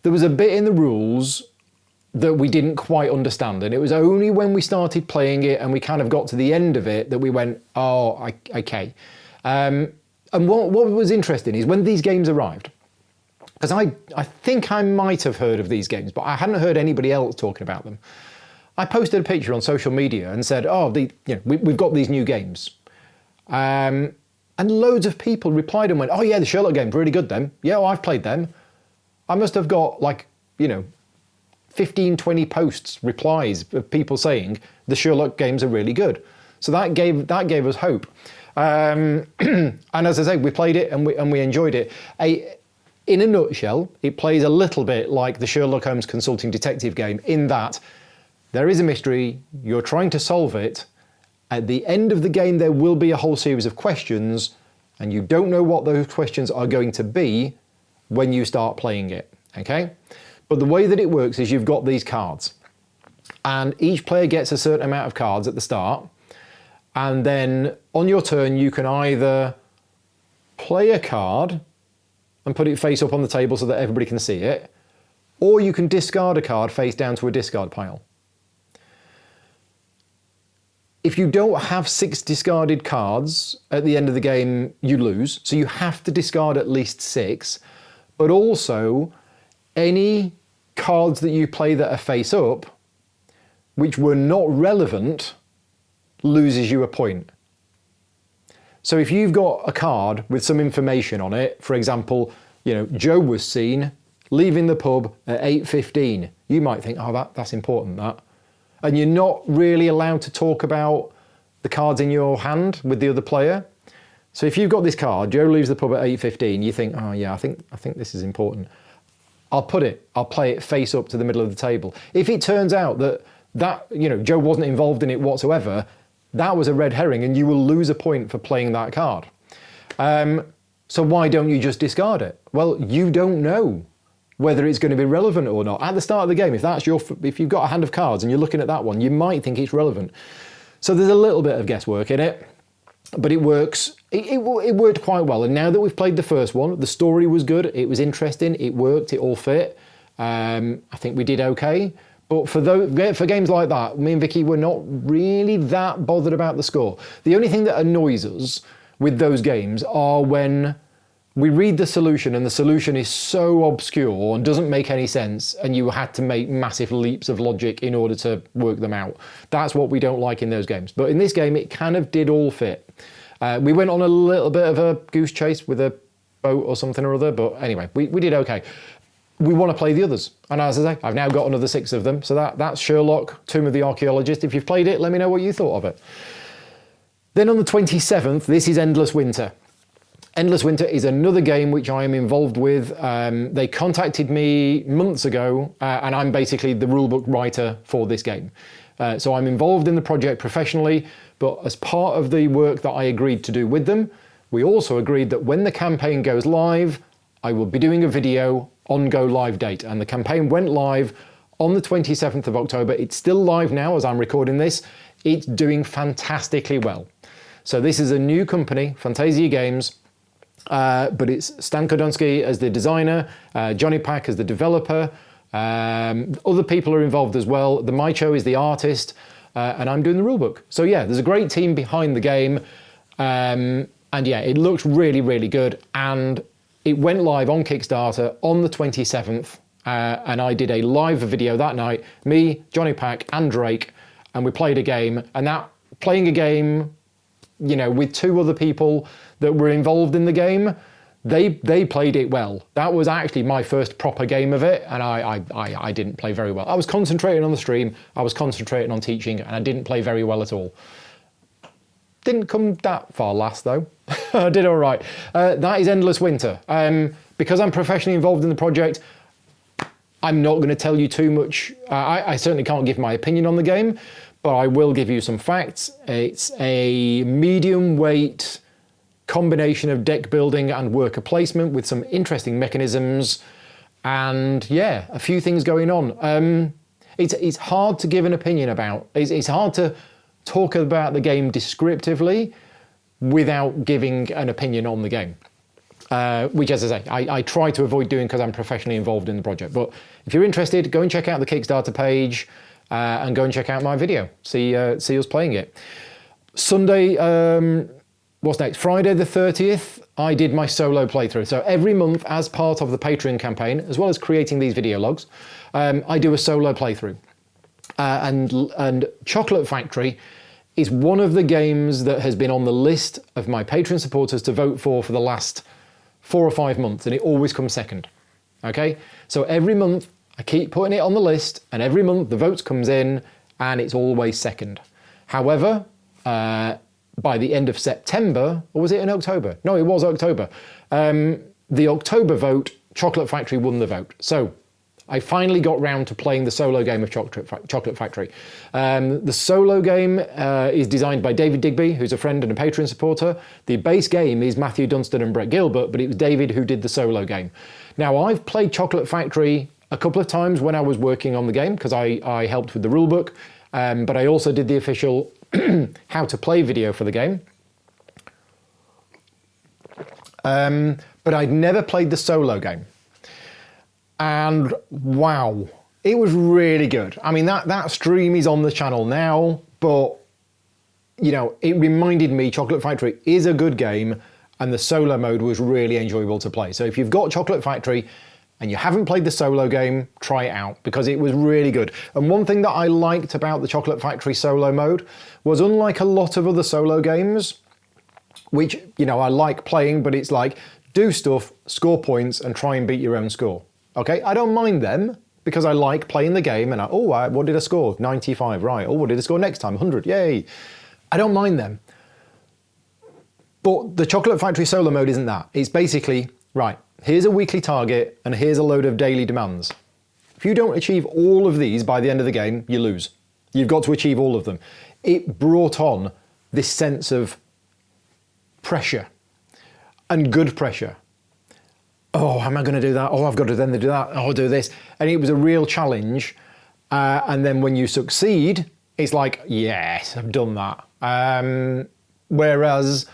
there was a bit in the rules that we didn't quite understand, and it was only when we started playing it and we kind of got to the end of it that we went, oh, okay. And what was interesting is when these games arrived, because I think I might have heard of these games, but I hadn't heard anybody else talking about them. I posted a picture on social media and said, oh, we've got these new games. And loads of people replied and went, oh yeah, the Sherlock game's really good then. Yeah, well, I've played them. I must have got 15, 20 posts, replies of people saying the Sherlock games are really good. So that gave us hope. And as I say, we played it and we enjoyed it. In a nutshell, it plays a little bit like the Sherlock Holmes consulting detective game in that there is a mystery, you're trying to solve it. At the end of the game, there will be a whole series of questions, and you don't know what those questions are going to be when you start playing it, okay? But the way that it works is you've got these cards, and each player gets a certain amount of cards at the start, and then on your turn, you can either play a card and put it face up on the table so that everybody can see it, or you can discard a card face down to a discard pile. If you don't have 6 discarded cards at the end of the game, you lose. So you have to discard at least 6, but also any cards that you play that are face up, which were not relevant, loses you a point. So if you've got a card with some information on it, for example, Joe was seen leaving the pub at 8:15. You might think, oh, that's important, that. And you're not really allowed to talk about the cards in your hand with the other player. So if you've got this card, Joe leaves the pub at 8:15, you think, oh yeah, I think this is important. I'll play it face up to the middle of the table. If it turns out that Joe wasn't involved in it whatsoever, that was a red herring and you will lose a point for playing that card. So why don't you just discard it? Well, you don't know whether it's going to be relevant or not. At the start of the game, if you've got a hand of cards and you're looking at that one, you might think it's relevant. So there's a little bit of guesswork in it, but it works. It worked quite well. And now that we've played the first one, the story was good, it was interesting, it worked, it all fit. I think we did okay. But for games like that, me and Vicky were not really that bothered about the score. The only thing that annoys us with those games are when we read the solution and the solution is so obscure and doesn't make any sense and you had to make massive leaps of logic in order to work them out. That's what we don't like in those games. But in this game, it kind of did all fit. We went on a little bit of a goose chase with a boat or something or other, but anyway, we did okay. We want to play the others. And as I say, I've now got another 6 of them. So that's Sherlock, Tomb of the Archaeologist. If you've played it, let me know what you thought of it. Then on the 27th, this is Endless Winter. Endless Winter is another game which I am involved with. They contacted me months ago, and I'm basically the rulebook writer for this game. So I'm involved in the project professionally, but as part of the work that I agreed to do with them, we also agreed that when the campaign goes live, I will be doing a video on go live date. And the campaign went live on the 27th of October. It's still live now as I'm recording this. It's doing fantastically well. So this is a new company, Fantasia Games, but it's Stan Kodonsky as the designer, Johnny Pack as the developer, other people are involved as well. The Maicho is the artist, and I'm doing the rulebook. So yeah, there's a great team behind the game, and yeah, it looks really, really good, and it went live on Kickstarter on the 27th, and I did a live video that night, me, Johnny Pack, and Drake, and we played a game, and that playing a game, with 2 other people that were involved in the game, they played it well. That was actually my first proper game of it, and I didn't play very well. I was concentrating on the stream, I was concentrating on teaching, and I didn't play very well at all. Didn't come that far last though. I did all right. That is Endless Winter. Because I'm professionally involved in the project, I'm not going to tell you too much. I certainly can't give my opinion on the game, but I will give you some facts. It's a medium weight combination of deck building and worker placement with some interesting mechanisms, and yeah, a few things going on. It's hard to give an opinion about. It's hard to talk about the game descriptively without giving an opinion on the game, which, as I say, I try to avoid doing because I'm professionally involved in the project. But if you're interested, go and check out the Kickstarter page and go and check out my video. See us playing it. Sunday, what's next? Friday the 30th, I did my solo playthrough. So every month, as part of the Patreon campaign, as well as creating these video logs, I do a solo playthrough. And Chocolate Factory is one of the games that has been on the list of my Patreon supporters to vote for the last 4 or 5 months, and it always comes second. Okay, so every month I keep putting it on the list, and every month the votes comes in, and it's always second. However, by the end of September, or was it in October? No, it was October. The October vote, Chocolate Factory won the vote. So I finally got round to playing the solo game of Chocolate Factory. The solo game is designed by David Digby, who's a friend and a Patreon supporter. The base game is Matthew Dunstan and Brett Gilbert, but it was David who did the solo game. Now, I've played Chocolate Factory a couple of times when I was working on the game, because I helped with the rulebook, but I also did the official how to play video for the game. But I'd never played the solo game. And wow, it was really good. I mean, that stream is on the channel now, but you know, it reminded me Chocolate Factory is a good game, and the solo mode was really enjoyable to play. So if you've got Chocolate Factory and you haven't played the solo game, try it out, because it was really good. And one thing that I liked about the Chocolate Factory solo mode was, unlike a lot of other solo games, which, you know, I like playing, but it's like, do stuff, score points, and try and beat your own score. Okay, I don't mind them, because I like playing the game, and what did I score? 95, right. Oh, what did I score next time? 100, yay. I don't mind them. But the Chocolate Factory solo mode isn't that. It's basically, right, here's a weekly target, and here's a load of daily demands. If you don't achieve all of these by the end of the game, you lose. You've got to achieve all of them. It brought on this sense of pressure, and good pressure. Oh, am I going to do that? Oh, I've got to then do that. Oh, I'll do this. And it was a real challenge. And then when you succeed, it's like, yes, I've done that. Whereas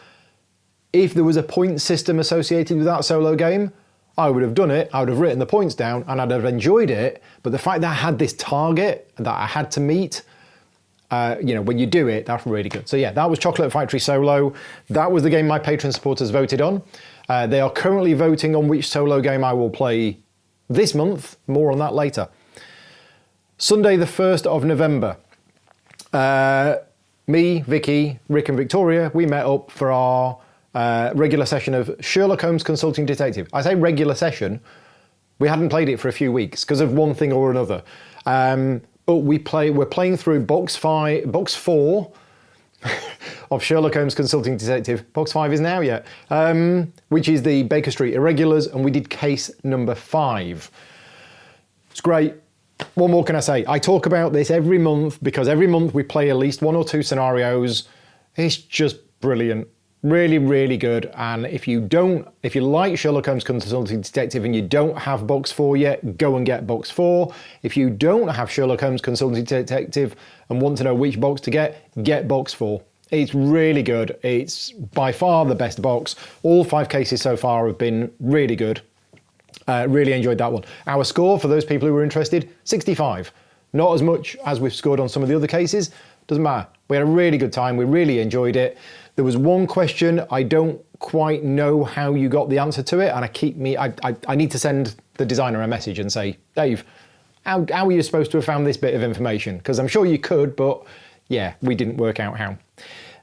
if there was a point system associated with that solo game, I would have done it, I would have written the points down, and I'd have enjoyed it. But the fact that I had this target that I had to meet, you know, when you do it, that's really good. So yeah, that was Chocolate Factory Solo. That was the game my Patreon supporters voted on. They are currently voting on which solo game I will play this month. More on that later. Sunday the 1st of November. Me, Vicky, Rick and Victoria, we met up for our regular session of Sherlock Holmes Consulting Detective. I say regular session, we hadn't played it for a few weeks because of one thing or another. But we're playing through box 4 of Sherlock Holmes Consulting Detective. Box 5 is now yet, which is the Baker Street Irregulars, and we did case number 5. It's great. What more can I say? I talk about this every month because every month we play at least 1 or 2 scenarios. It's just brilliant. Really, really good. And if you like Sherlock Holmes Consulting Detective and you don't have box 4 yet, go and get box 4. If you don't have Sherlock Holmes Consulting Detective and want to know which box to get box 4. It's really good. It's by far the best box. All 5 cases so far have been really good. Really enjoyed that one. Our score, for those people who are interested, 65. Not as much as we've scored on some of the other cases. Doesn't matter. We had a really good time. We really enjoyed it. There was one question I don't quite know how you got the answer to it, and I need to send the designer a message and say, Dave, how are you supposed to have found this bit of information? Because I'm sure you could, but yeah, we didn't work out how.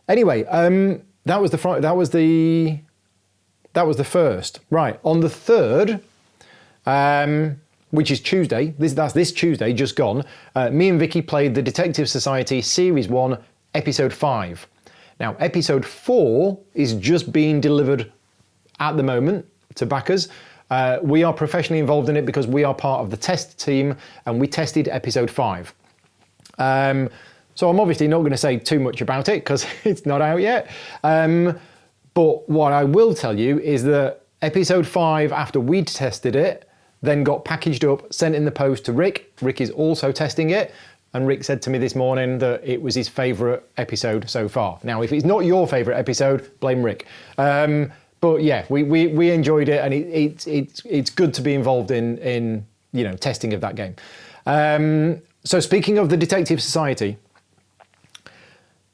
Anyway, that was the first. Right, on the 3rd, which is Tuesday, that's this Tuesday, just gone, me and Vicky played the Detective Society Series 1, Episode 5. Now, Episode 4 is just being delivered at the moment to backers. We are professionally involved in it because we are part of the test team, and we tested Episode 5. So I'm obviously not going to say too much about it because it's not out yet. But what I will tell you is that Episode 5, after we'd tested it, then got packaged up, sent in the post to Rick. Rick is also testing it. And Rick said to me this morning that it was his favourite episode so far. Now, if it's not your favourite episode, blame Rick. But yeah, we enjoyed it, and it's good to be involved in testing of that game. So speaking of the Detective Society,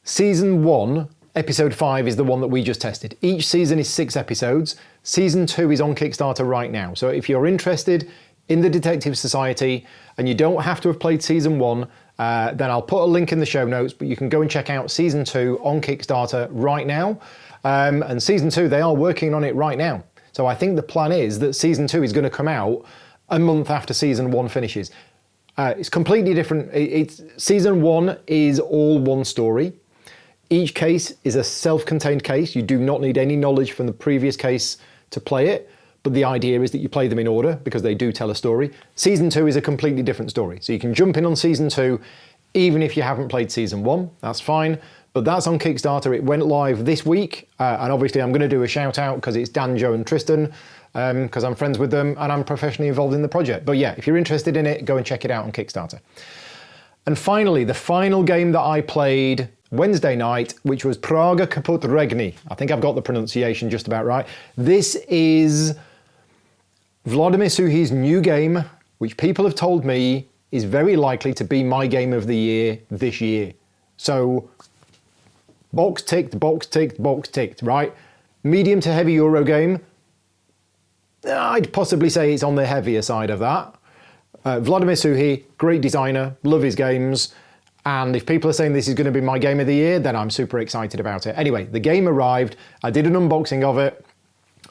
Season 1, Episode 5 is the one that we just tested. Each season is 6 episodes. Season 2 is on Kickstarter right now. So if you're interested in the Detective Society and you don't have to have played Season 1, then I'll put a link in the show notes, but you can go and check out Season 2 on Kickstarter right now. And Season 2, they are working on it right now. So I think the plan is that Season 2 is going to come out a month after Season 1 finishes. It's completely different. Season 1 is all one story. Each case is a self-contained case. You do not need any knowledge from the previous case to play it, but the idea is that you play them in order because they do tell a story. Season 2 is a completely different story. So you can jump in on Season 2 even if you haven't played Season 1, that's fine. But that's on Kickstarter. It went live this week, and obviously I'm going to do a shout out because it's Dan, Joe and Tristan, because I'm friends with them and I'm professionally involved in the project. But yeah, if you're interested in it, go and check it out on Kickstarter. And finally, the final game that I played Wednesday night, which was Prague Caput Regni. I think I've got the pronunciation just about right. This is Vladimir Suchy's new game, which people have told me is very likely to be my game of the year this year. So, box ticked, box ticked, box ticked, right? Medium to heavy Euro game. I'd possibly say it's on the heavier side of that. Vladimir Suchy, great designer, love his games. And if people are saying this is going to be my game of the year, then I'm super excited about it. Anyway, the game arrived. I did an unboxing of it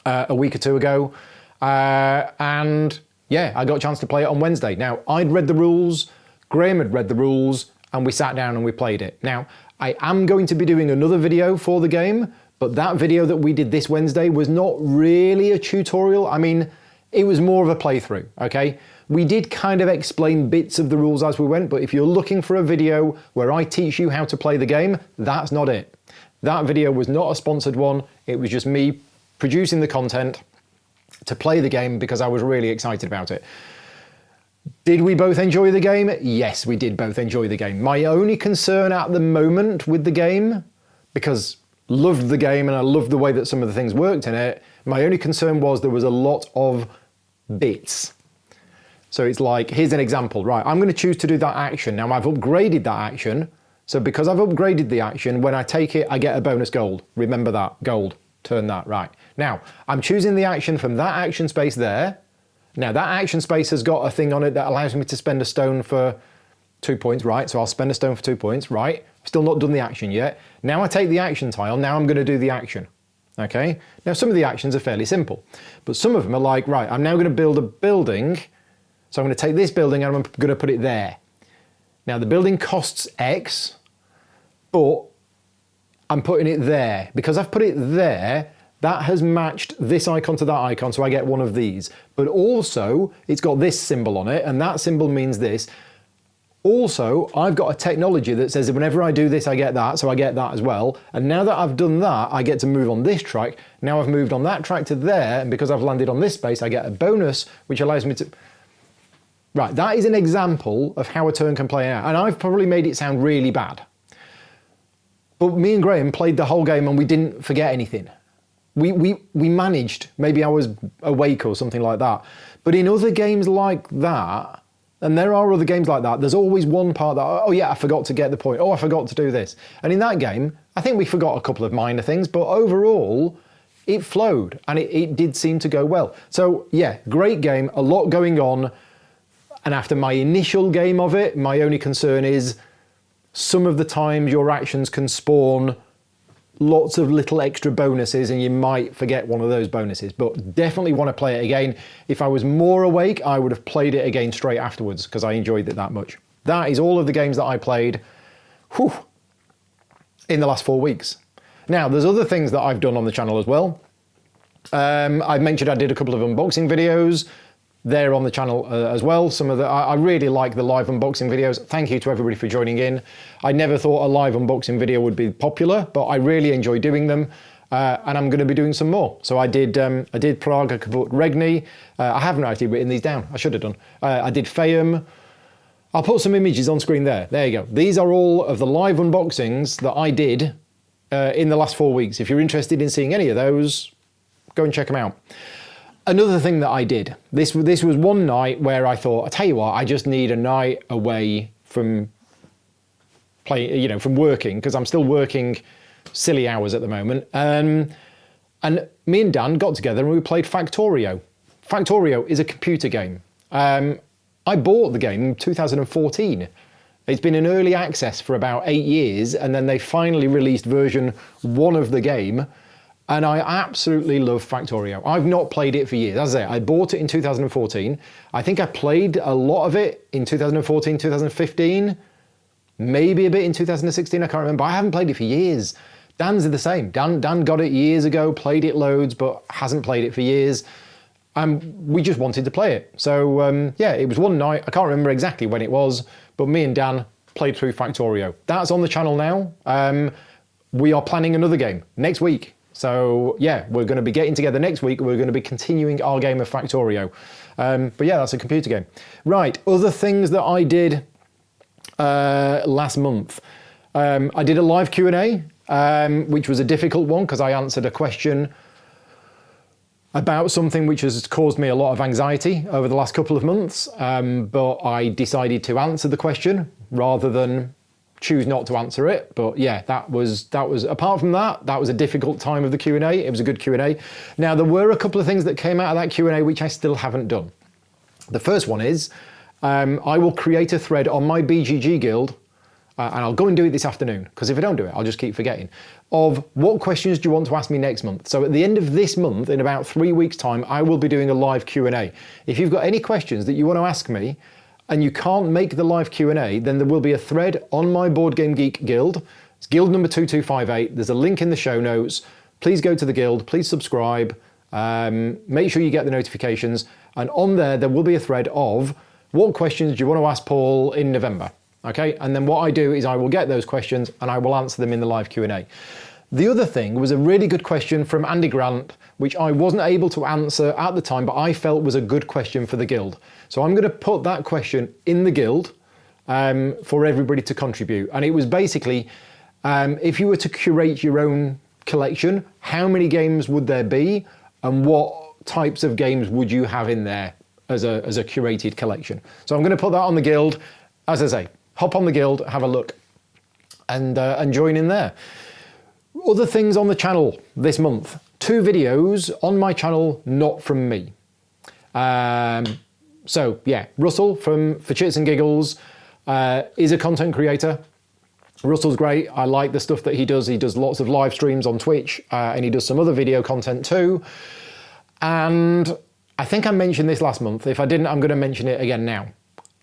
a week or two ago. And yeah, I got a chance to play it on Wednesday. Now, I'd read the rules, Graham had read the rules, and we sat down and we played it. Now, I am going to be doing another video for the game, but that video that we did this Wednesday was not really a tutorial. I mean, it was more of a playthrough, okay? We did kind of explain bits of the rules as we went, but if you're looking for a video where I teach you how to play the game, that's not it. That video was not a sponsored one. It was just me producing the content to play the game because I was really excited about it. Did we both enjoy the game? Yes, we did both enjoy the game. My only concern at the moment with the game, because loved the game and I loved the way that some of the things worked in it, my only concern was there was a lot of bits. So it's like, here's an example, right? I'm going to choose to do that action. Now I've upgraded that action. So because I've upgraded the action, when I take it, I get a bonus gold. Remember that, gold, turn that, right. Now, I'm choosing the action from that action space there. Now that action space has got a thing on it that allows me to spend a stone for 2 points, right? So I'll spend a stone for 2 points, right? Still not done the action yet. Now I take the action tile, now I'm going to do the action, okay? Now some of the actions are fairly simple, but some of them are like, right, I'm now going to build a building. So I'm going to take this building and I'm going to put it there. Now the building costs X, but I'm putting it there. Because I've put it there, that has matched this icon to that icon, so I get one of these. But also, it's got this symbol on it, and that symbol means this. Also, I've got a technology that says that whenever I do this, I get that, so I get that as well. And now that I've done that, I get to move on this track. Now I've moved on that track to there, and because I've landed on this space, I get a bonus, which allows me to... Right, that is an example of how a turn can play out, and I've probably made it sound really bad. But me and Graham played the whole game and we didn't forget anything. We managed, maybe I was awake or something like that. But in other games like that, and there are other games like that, there's always one part that, oh yeah, I forgot to get the point, oh, I forgot to do this. And in that game, I think we forgot a couple of minor things, but overall, it flowed and it did seem to go well. So yeah, great game, a lot going on. And after my initial game of it, my only concern is some of the times your actions can spawn lots of little extra bonuses and you might forget one of those bonuses, but definitely want to play it again. If I was more awake, I would have played it again straight afterwards because I enjoyed it that much. That is all of the games that I played in the last 4 weeks. Now, there's other things that I've done on the channel as well. I've mentioned I did a couple of unboxing videos. They're on the channel as well. I really like the live unboxing videos. Thank you to everybody for joining in. I never thought a live unboxing video would be popular, but I really enjoy doing them. And I'm going to be doing some more. So I did Prague, Caput, Regni. I haven't actually written these down. I should have done. I did Feierabend. I'll put some images on screen there. There you go. These are all of the live unboxings that I did in the last 4 weeks. If you're interested in seeing any of those, go and check them out. Another thing that I did, this was one night where I thought, I tell you what, I just need a night away from from working, because I'm still working silly hours at the moment. And me and Dan got together and we played Factorio. Factorio is a computer game. I bought the game in 2014. It's been in early access for about 8 years, and then they finally released version 1 of the game. And I absolutely love Factorio. I've not played it for years. As I say, I bought it in 2014. I think I played a lot of it in 2014, 2015, maybe a bit in 2016, I can't remember. I haven't played it for years. Dan's the same. Dan got it years ago, played it loads, but hasn't played it for years. We just wanted to play it. So yeah, it was one night, I can't remember exactly when it was, but me and Dan played through Factorio. That's on the channel now. We are planning another game next week. So yeah, we're going to be getting together next week. We're going to be continuing our game of Factorio. But yeah, that's a computer game. Right, other things that I did last month. I did a live Q&A, which was a difficult one because I answered a question about something which has caused me a lot of anxiety over the last couple of months. But I decided to answer the question rather than choose not to answer it. But yeah, that was apart from that was a difficult time of the Q&A. It was a good Q&A. Now, there were a couple of things that came out of that Q&A which I still haven't done. The first one is I will create a thread on my BGG guild, and I'll go and do it this afternoon, because if I don't do it, I'll just keep forgetting, of what questions do you want to ask me next month? So at the end of this month, in about 3 weeks' time, I will be doing a live Q&A. If you've got any questions that you want to ask me, and you can't make the live Q&A, then there will be a thread on my Board Game Geek guild. It's guild number 2258. There's a link in the show notes. Please go to the guild, please subscribe, make sure you get the notifications, and on there will be a thread of what questions do you want to ask Paul in November, okay? And then what I do is I will get those questions and I will answer them in the live Q&A. The other thing was a really good question from Andy Grant, which I wasn't able to answer at the time, but I felt was a good question for the guild. So I'm going to put that question in the guild for everybody to contribute. And it was basically, if you were to curate your own collection, how many games would there be, and what types of games would you have in there as a curated collection? So I'm going to put that on the guild. As I say, hop on the guild, have a look, and join in there. Other things on the channel this month. 2 videos on my channel, not from me. So yeah, Russell for Chits and Giggles is a content creator. Russell's great. I like the stuff that he does. He does lots of live streams on Twitch, and he does some other video content too. And I think I mentioned this last month. If I didn't, I'm going to mention it again now.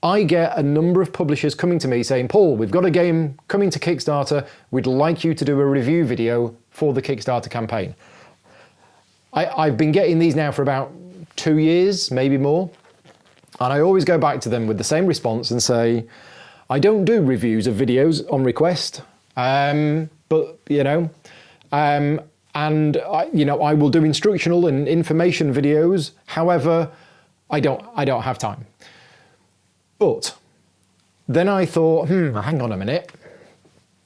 I get a number of publishers coming to me saying, Paul, we've got a game coming to Kickstarter. We'd like you to do a review video for the Kickstarter campaign. I've been getting these now for about 2 years, maybe more. And I always go back to them with the same response and say, I don't do reviews of videos on request, but you know, and I will do instructional and information videos. However, I don't have time. But then I thought, hang on a minute.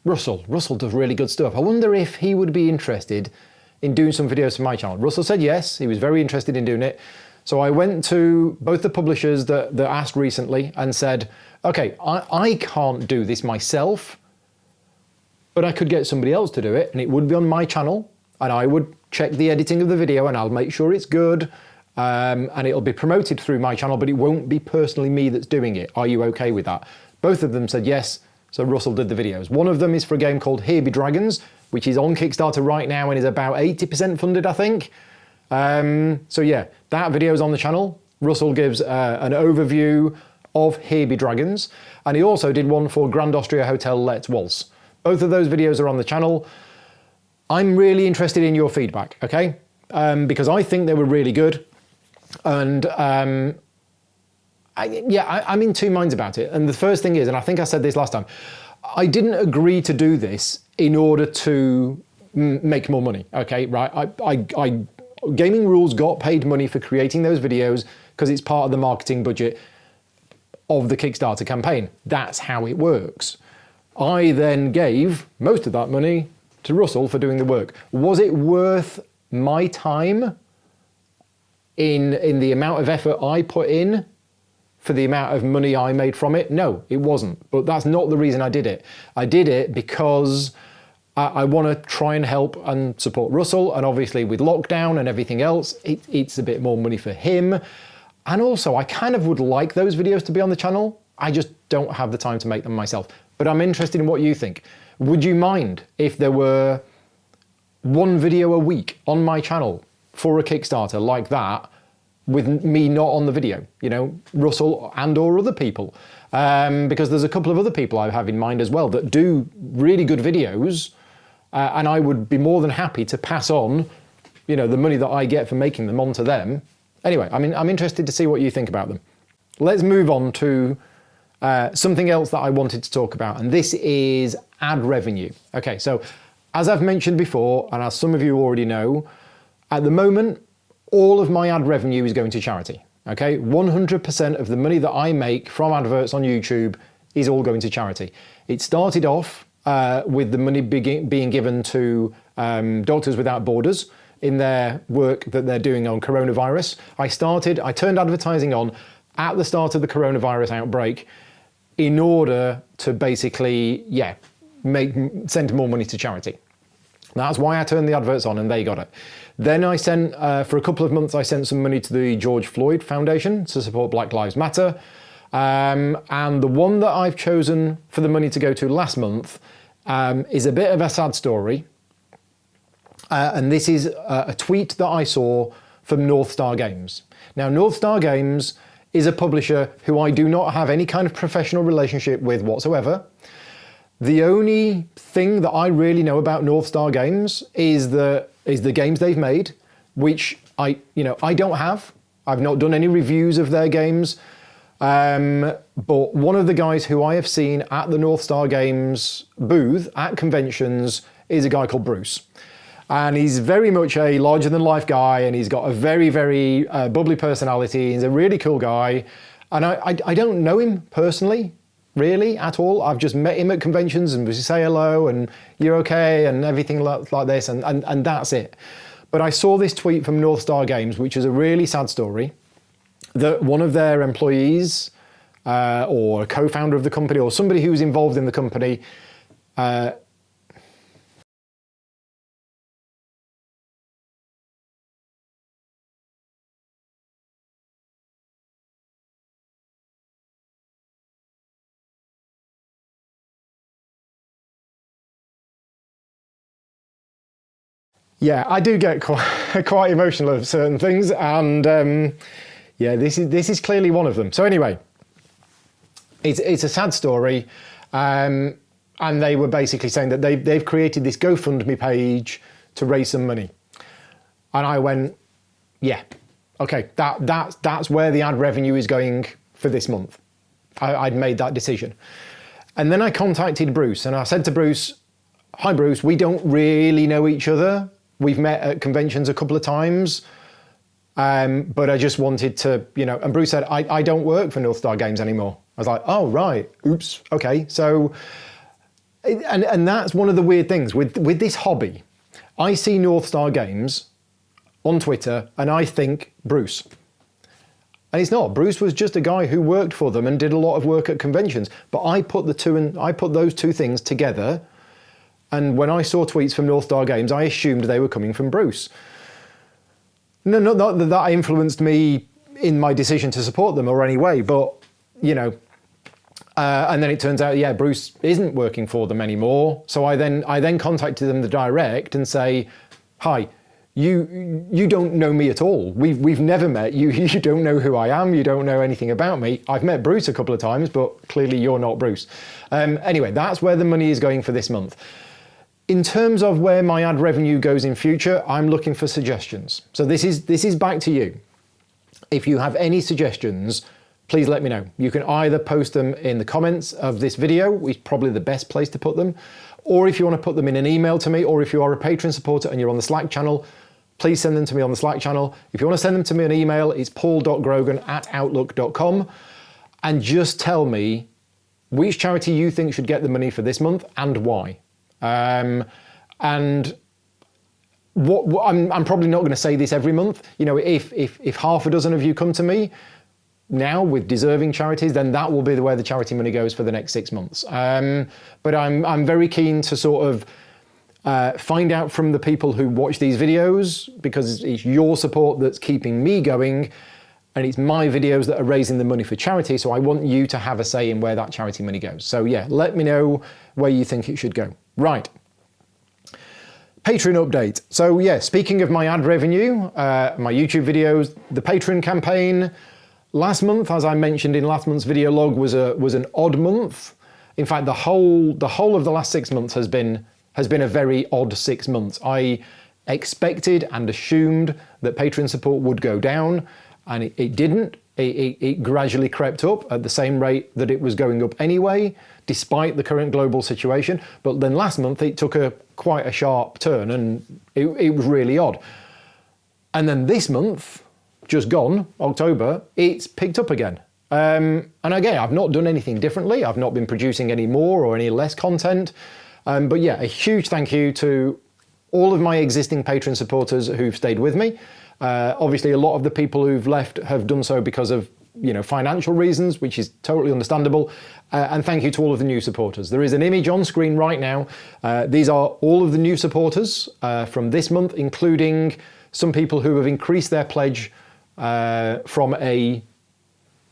Russell does really good stuff. I wonder if he would be interested in doing some videos for my channel. Russell said yes, he was very interested in doing it. So I went to both the publishers that asked recently and said, okay, I can't do this myself, but I could get somebody else to do it, and it would be on my channel, and I would check the editing of the video and I'll make sure it's good, and it'll be promoted through my channel, but it won't be personally me that's doing it. Are you okay with that? Both of them said yes, so Russell did the videos. One of them is for a game called Here Be Dragons, which is on Kickstarter right now and is about 80% funded, I think. So yeah, that video is on the channel. Russell gives an overview of Here Be Dragons, and he also did one for Grand Austria Hotel Let's Waltz. Both of those videos are on the channel. I'm really interested in your feedback, okay? Because I think they were really good, and I'm in 2 minds about it. And the first thing is, and I think I said this last time, I didn't agree to do this in order to make more money, okay, right? Gaming Rules got paid money for creating those videos because it's part of the marketing budget of the Kickstarter campaign. That's how it works. I then gave most of that money to Russell for doing the work. Was it worth my time in the amount of effort I put in for the amount of money I made from it? No, it wasn't. But that's not the reason I did it. I did it because I want to try and help and support Russell, and obviously with lockdown and everything else, it's a bit more money for him. And also, I kind of would like those videos to be on the channel. I just don't have the time to make them myself. But I'm interested in what you think. Would you mind if there were 1 video a week on my channel for a Kickstarter like that? with me not on the video, you know, Russell and or other people. Because there's a couple of other people I have in mind as well that do really good videos, and I would be more than happy to pass on, you know, the money that I get for making them onto them. Anyway, I'm interested to see what you think about them. Let's move on to something else that I wanted to talk about, and this is ad revenue. Okay, so as I've mentioned before, and as some of you already know, at the moment, all of my ad revenue is going to charity. Okay, 100% of the money that I make from adverts on YouTube is all going to charity. It started off with the money being given to Doctors Without Borders in their work that they're doing on coronavirus. I turned advertising on at the start of the coronavirus outbreak in order to basically, send more money to charity. That's why I turned the adverts on and they got it. Then I sent, for a couple of months, I sent some money to the George Floyd Foundation to support Black Lives Matter. And the one that I've chosen for the money to go to last month is a bit of a sad story. And this is a tweet that I saw from North Star Games. Now, North Star Games is a publisher who I do not have any kind of professional relationship with whatsoever. The only thing that I really know about North Star Games is the games they've made, which I don't have. I've not done any reviews of their games. But one of the guys who I have seen at the North Star Games booth at conventions is a guy called Bruce. And he's very much a larger-than-life guy, and he's got a very, very bubbly personality. He's a really cool guy. And I don't know him personally, really, at all. I've just met him at conventions and we say hello and you're okay and everything like this, and that's it. But I saw this tweet from North Star Games, which is a really sad story, that one of their employees or a co-founder of the company or somebody who's involved in the company yeah, I do get quite emotional of certain things, and this is clearly one of them. So anyway, it's a sad story, and they were basically saying that they've created this GoFundMe page to raise some money, and I went, yeah, okay, that's where the ad revenue is going for this month. I'd made that decision, and then I contacted Bruce, and I said to Bruce, "Hi Bruce, we don't really know each other. We've met at conventions a couple of times, but I just wanted to, and Bruce said, I don't work for North Star Games anymore." I was like, oh, right, oops, okay. So, and that's one of the weird things with this hobby. I see North Star Games on Twitter and I think Bruce. And it's not. Bruce was just a guy who worked for them and did a lot of work at conventions. But I put those two things together. And when I saw tweets from North Star Games, I assumed they were coming from Bruce. No, not that that influenced me in my decision to support them or any way, but, and then it turns out, yeah, Bruce isn't working for them anymore. So I then contacted them direct and say, hi, you don't know me at all. We've never met. You don't know who I am. You don't know anything about me. I've met Bruce a couple of times, but clearly you're not Bruce. Anyway, that's where the money is going for this month. In terms of where my ad revenue goes in future, I'm looking for suggestions. So this is back to you. If you have any suggestions, please let me know. You can either post them in the comments of this video, which is probably the best place to put them, or if you want to put them in an email to me, or if you are a Patreon supporter and you're on the Slack channel, please send them to me on the Slack channel. If you want to send them to me an email, it's paul.grogan@outlook.com, and just tell me which charity you think should get the money for this month and why. And what I'm probably not going to say this every month. If half a dozen of you come to me now with deserving charities, then that will be where the charity money goes for the next 6 months. But I'm very keen to sort of find out from the people who watch these videos, because it's your support that's keeping me going, and it's my videos that are raising the money for charity. So I want you to have a say in where that charity money goes. So yeah, let me know where you think it should go. Right. Patreon update. So yeah, speaking of my ad revenue, my YouTube videos, the Patreon campaign, last month, as I mentioned in last month's video log, was an odd month. In fact, the whole of the last 6 months has been a very odd 6 months. I expected and assumed that Patreon support would go down, and it didn't. It gradually crept up at the same rate that it was going up anyway, despite the current global situation. But then last month it took quite a sharp turn, and it was really odd. And then this month, just gone, October, it's picked up again. And again, I've not done anything differently. I've not been producing any more or any less content. But yeah, a huge thank you to all of my existing Patreon supporters who've stayed with me. Obviously, a lot of the people who've left have done so because of financial reasons, which is totally understandable. And thank you to all of the new supporters. There is an image on screen right now. These are all of the new supporters from this month, including some people who have increased their pledge from a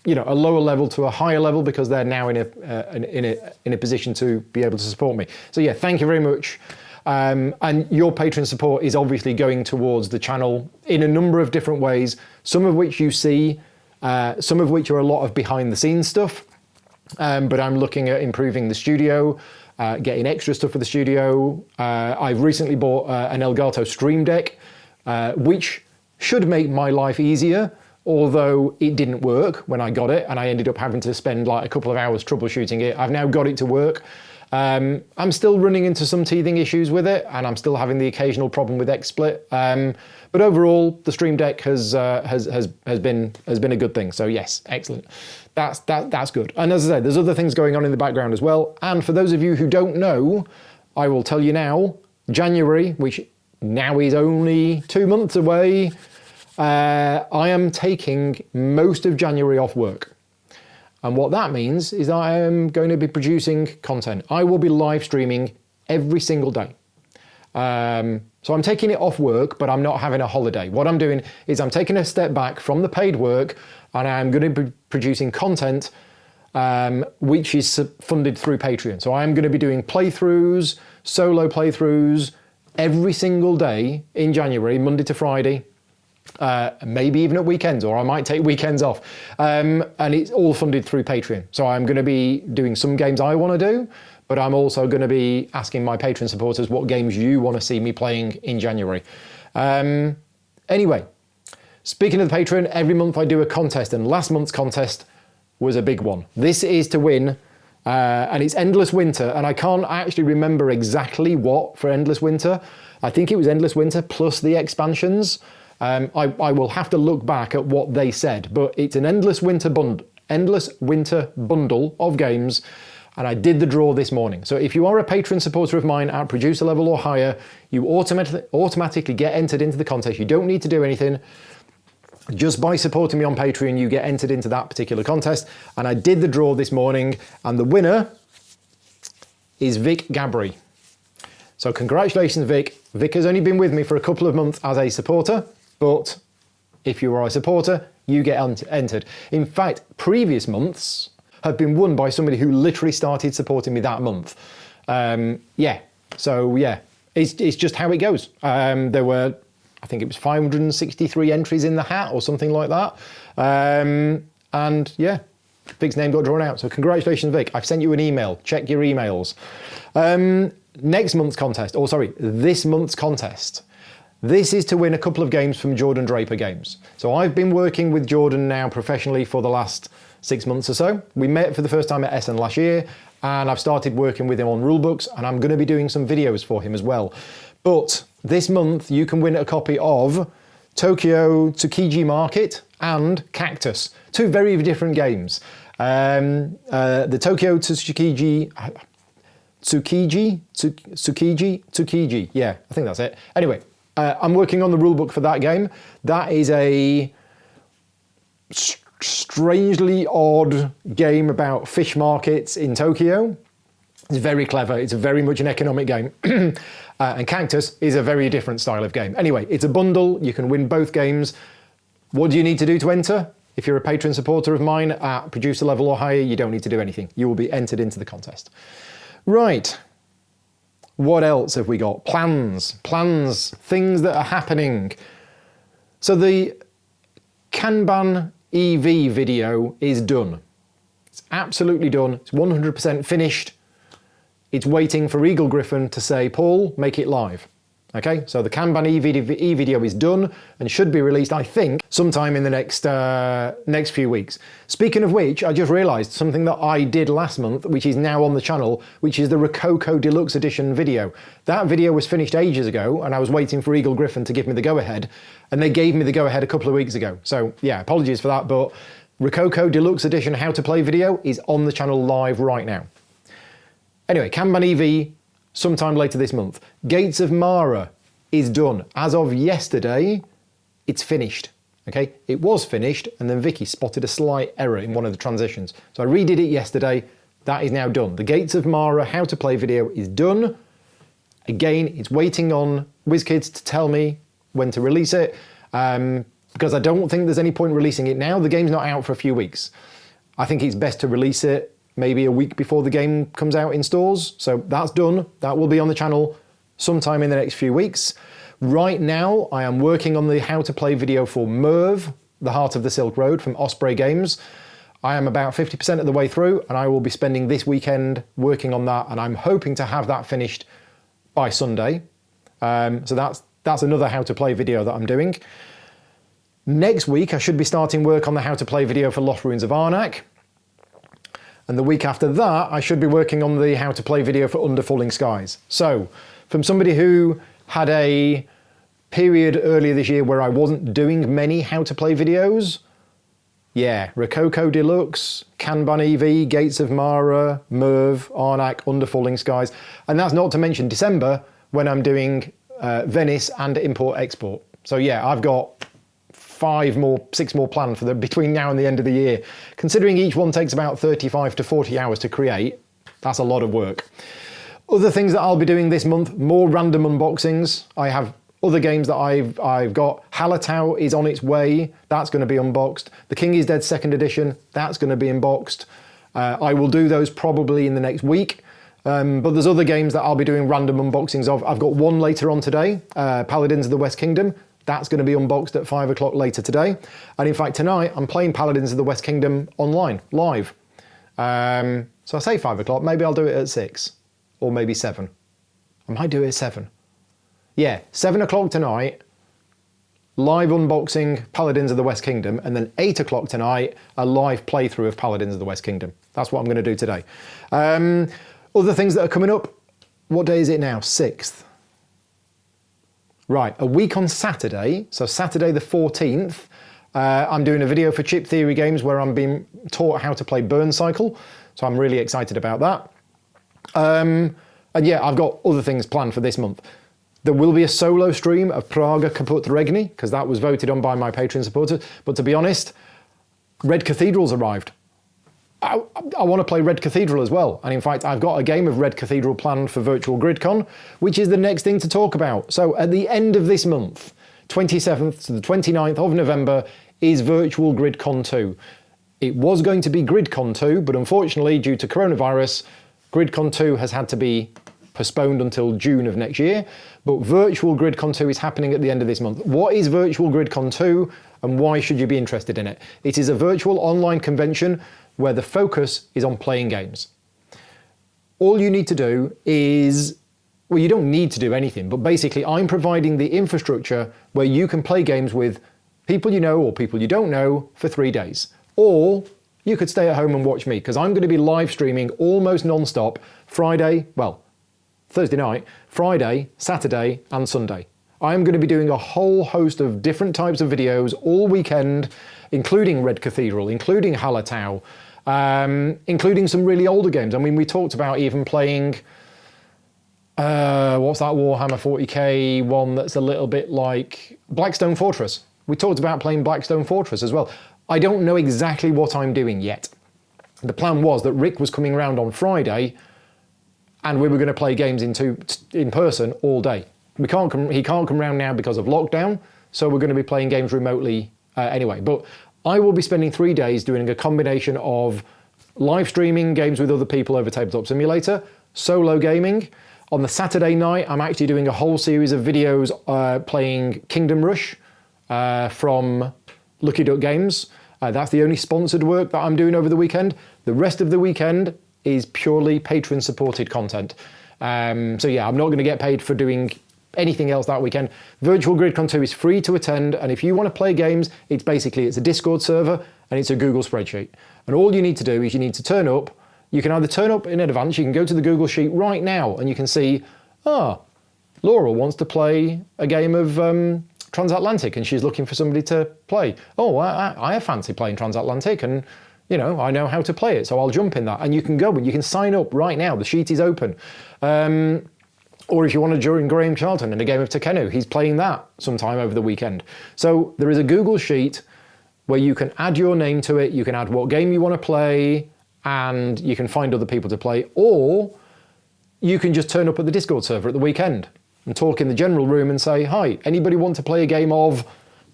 lower level to a higher level because they're now in a position to be able to support me. So yeah, thank you very much. And your Patreon support is obviously going towards the channel in a number of different ways, some of which you see, some of which are a lot of behind the scenes stuff. But I'm looking at improving the studio, getting extra stuff for the studio. I've recently bought an Elgato Stream Deck, which should make my life easier, although it didn't work when I got it, and I ended up having to spend like a couple of hours troubleshooting it. I've now got it to work. I'm still running into some teething issues with it, and I'm still having the occasional problem with XSplit. But overall, the Stream Deck has been a good thing. So yes, excellent. That's good. And as I said, there's other things going on in the background as well. And for those of you who don't know, I will tell you now, January, which now is only 2 months away, I am taking most of January off work. And what that means is that I am going to be producing content. I will be live streaming every single day. So I'm taking it off work, but I'm not having a holiday. What I'm doing is I'm taking a step back from the paid work, and I'm going to be producing content which is funded through Patreon. So I'm going to be doing playthroughs, solo playthroughs, every single day in January, Monday to Friday. Maybe even at weekends, or I might take weekends off. And it's all funded through Patreon. So I'm going to be doing some games I want to do, but I'm also going to be asking my Patreon supporters what games you want to see me playing in January. Anyway, speaking of the Patreon, every month I do a contest, and last month's contest was a big one. This is to win, and it's Endless Winter, and I can't actually remember exactly what for Endless Winter. I think it was Endless Winter plus the expansions. I will have to look back at what they said, but it's an Endless Winter bundle of games, and I did the draw this morning. So if you are a Patreon supporter of mine at producer level or higher, you automatically get entered into the contest. You don't need to do anything. Just by supporting me on Patreon, you get entered into that particular contest, and I did the draw this morning, and the winner is Vic Gabry. So congratulations, Vic. Vic has only been with me for a couple of months as a supporter, but if you are a supporter, you get entered. In fact, previous months have been won by somebody who literally started supporting me that month. It's just how it goes. There were, I think it was 563 entries in the hat or something like that. And yeah, Vic's name got drawn out. So congratulations, Vic. I've sent you an email. Check your emails. This month's contest. This is to win a couple of games from Jordan Draper Games. So I've been working with Jordan now professionally for the last 6 months or so. We met for the first time at Essen last year, and I've started working with him on rulebooks, and I'm going to be doing some videos for him as well. But this month you can win a copy of Tokyo Tsukiji Market and Cactus, two very different games. The Tokyo Tsukiji, yeah, I think that's it. Anyway, I'm working on the rulebook for that game. That is a strangely odd game about fish markets in Tokyo. It's very clever. It's very much an economic game. And Cactus is a very different style of game. Anyway, it's a bundle. You can win both games. What do you need to do to enter? If you're a Patreon supporter of mine at producer level or higher, you don't need to do anything. You will be entered into the contest. Right. What else have we got? Plans, things that are happening. So the Kanban EV video is done. It's absolutely done. It's 100% finished. It's waiting for Eagle Griffin to say, Paul, make it live. Okay, so the Kanban E video is done and should be released, I think, sometime in the next few weeks. Speaking of which, I just realized something that I did last month, which is now on the channel, which is the Rococo Deluxe Edition video. That video was finished ages ago, and I was waiting for Eagle Griffin to give me the go-ahead, and they gave me the go-ahead a couple of weeks ago. So yeah, apologies for that, but Rococo Deluxe Edition How to Play video is on the channel live right now. Anyway, Kanban EV, sometime later this month. Gates of Mara is done. As of yesterday, it's finished. Okay, it was finished, and then Vicky spotted a slight error in one of the transitions. So I redid it yesterday. That is now done. The Gates of Mara How to Play video is done. Again, it's waiting on WizKids to tell me when to release it, because I don't think there's any point releasing it now. The game's not out for a few weeks. I think it's best to release it maybe a week before the game comes out in stores. So that's done. That will be on the channel sometime in the next few weeks. Right now, I am working on the How to Play video for Merv, the Heart of the Silk Road from Osprey Games. I am about 50% of the way through, and I will be spending this weekend working on that, and I'm hoping to have that finished by Sunday. So that's another How to Play video that I'm doing. Next week, I should be starting work on the How to Play video for Lost Ruins of Arnak. And the week after that, I should be working on the How to Play video for Under Falling Skies. So, from somebody who had a period earlier this year where I wasn't doing many How to Play videos, yeah, Rococo Deluxe, Kanban EV, Gates of Mara, Merv, Arnak, Under Falling Skies, and that's not to mention December when I'm doing Venice and Import-Export. So yeah, I've got 6 more planned for between now and the end of the year. Considering each one takes about 35 to 40 hours to create, that's a lot of work. Other things that I'll be doing this month, more random unboxings. I have other games that I've got. Hallertau is on its way. That's going to be unboxed. The King is Dead 2nd Edition, that's going to be unboxed. I will do those probably in the next week. But there's other games that I'll be doing random unboxings of. I've got one later on today, Paladins of the West Kingdom. That's going to be unboxed at 5 o'clock later today. And in fact, tonight, I'm playing Paladins of the West Kingdom online, live. So I say 5 o'clock, maybe I'll do it at 6, or maybe 7. I might do it at 7. Yeah, 7 o'clock tonight, live unboxing Paladins of the West Kingdom, and then 8 o'clock tonight, a live playthrough of Paladins of the West Kingdom. That's what I'm going to do today. Other things that are coming up, what day is it now? 6th. Right, a week on Saturday, so Saturday the 14th, I'm doing a video for Chip Theory Games where I'm being taught how to play Burn Cycle, so I'm really excited about that. And yeah, I've got other things planned for this month. There will be a solo stream of Prague, Caput, Regni, because that was voted on by my Patreon supporters, but to be honest, Red Cathedral's arrived. I want to play Red Cathedral as well, and in fact I've got a game of Red Cathedral planned for virtual GridCon, which is the next thing to talk about. So at the end of this month, 27th to the 29th of November, is virtual GridCon 2. It was going to be GridCon 2, but unfortunately due to coronavirus, GridCon 2 has had to be postponed until June of next year, but virtual GridCon 2 is happening at the end of this month. What is virtual GridCon 2 and why should you be interested in it? It is a virtual online convention where the focus is on playing games. All you need to do is, well, you don't need to do anything, but basically I'm providing the infrastructure where you can play games with people you know or people you don't know for 3 days. Or you could stay at home and watch me, because I'm going to be live streaming almost non-stop Thursday night, Friday, Saturday and Sunday. I'm going to be doing a whole host of different types of videos all weekend, including Red Cathedral, including Hallertau, including some really older games. I mean, we talked about even playing, what's that Warhammer 40k one that's a little bit like Blackstone Fortress. We talked about playing Blackstone Fortress as well. I don't know exactly what I'm doing yet. The plan was that Rick was coming around on Friday and we were going to play games in person all day. He can't come around now because of lockdown, so we're going to be playing games remotely anyway. But I will be spending 3 days doing a combination of live streaming games with other people over Tabletop Simulator, solo gaming. On the Saturday night, I'm actually doing a whole series of videos playing Kingdom Rush from Lucky Duck Games. That's the only sponsored work that I'm doing over the weekend. The rest of the weekend is purely patron-supported content. So yeah, I'm not going to get paid for doing anything else that weekend. Virtual GridCon 2 is free to attend, and if you want to play games, it's a Discord server and it's a Google spreadsheet. And all you need to do is you need to turn up. You can either turn up in advance, you can go to the Google Sheet right now and you can see, Laura wants to play a game of Transatlantic and she's looking for somebody to play. Oh, I fancy playing Transatlantic and I know how to play it, so I'll jump in that. And you can go and you can sign up right now. The sheet is open. Or if you want to join Graham Charlton in a game of Tekkenu, he's playing that sometime over the weekend. So there is a Google Sheet where you can add your name to it, you can add what game you want to play, and you can find other people to play, or you can just turn up at the Discord server at the weekend and talk in the general room and say, hi, anybody want to play a game of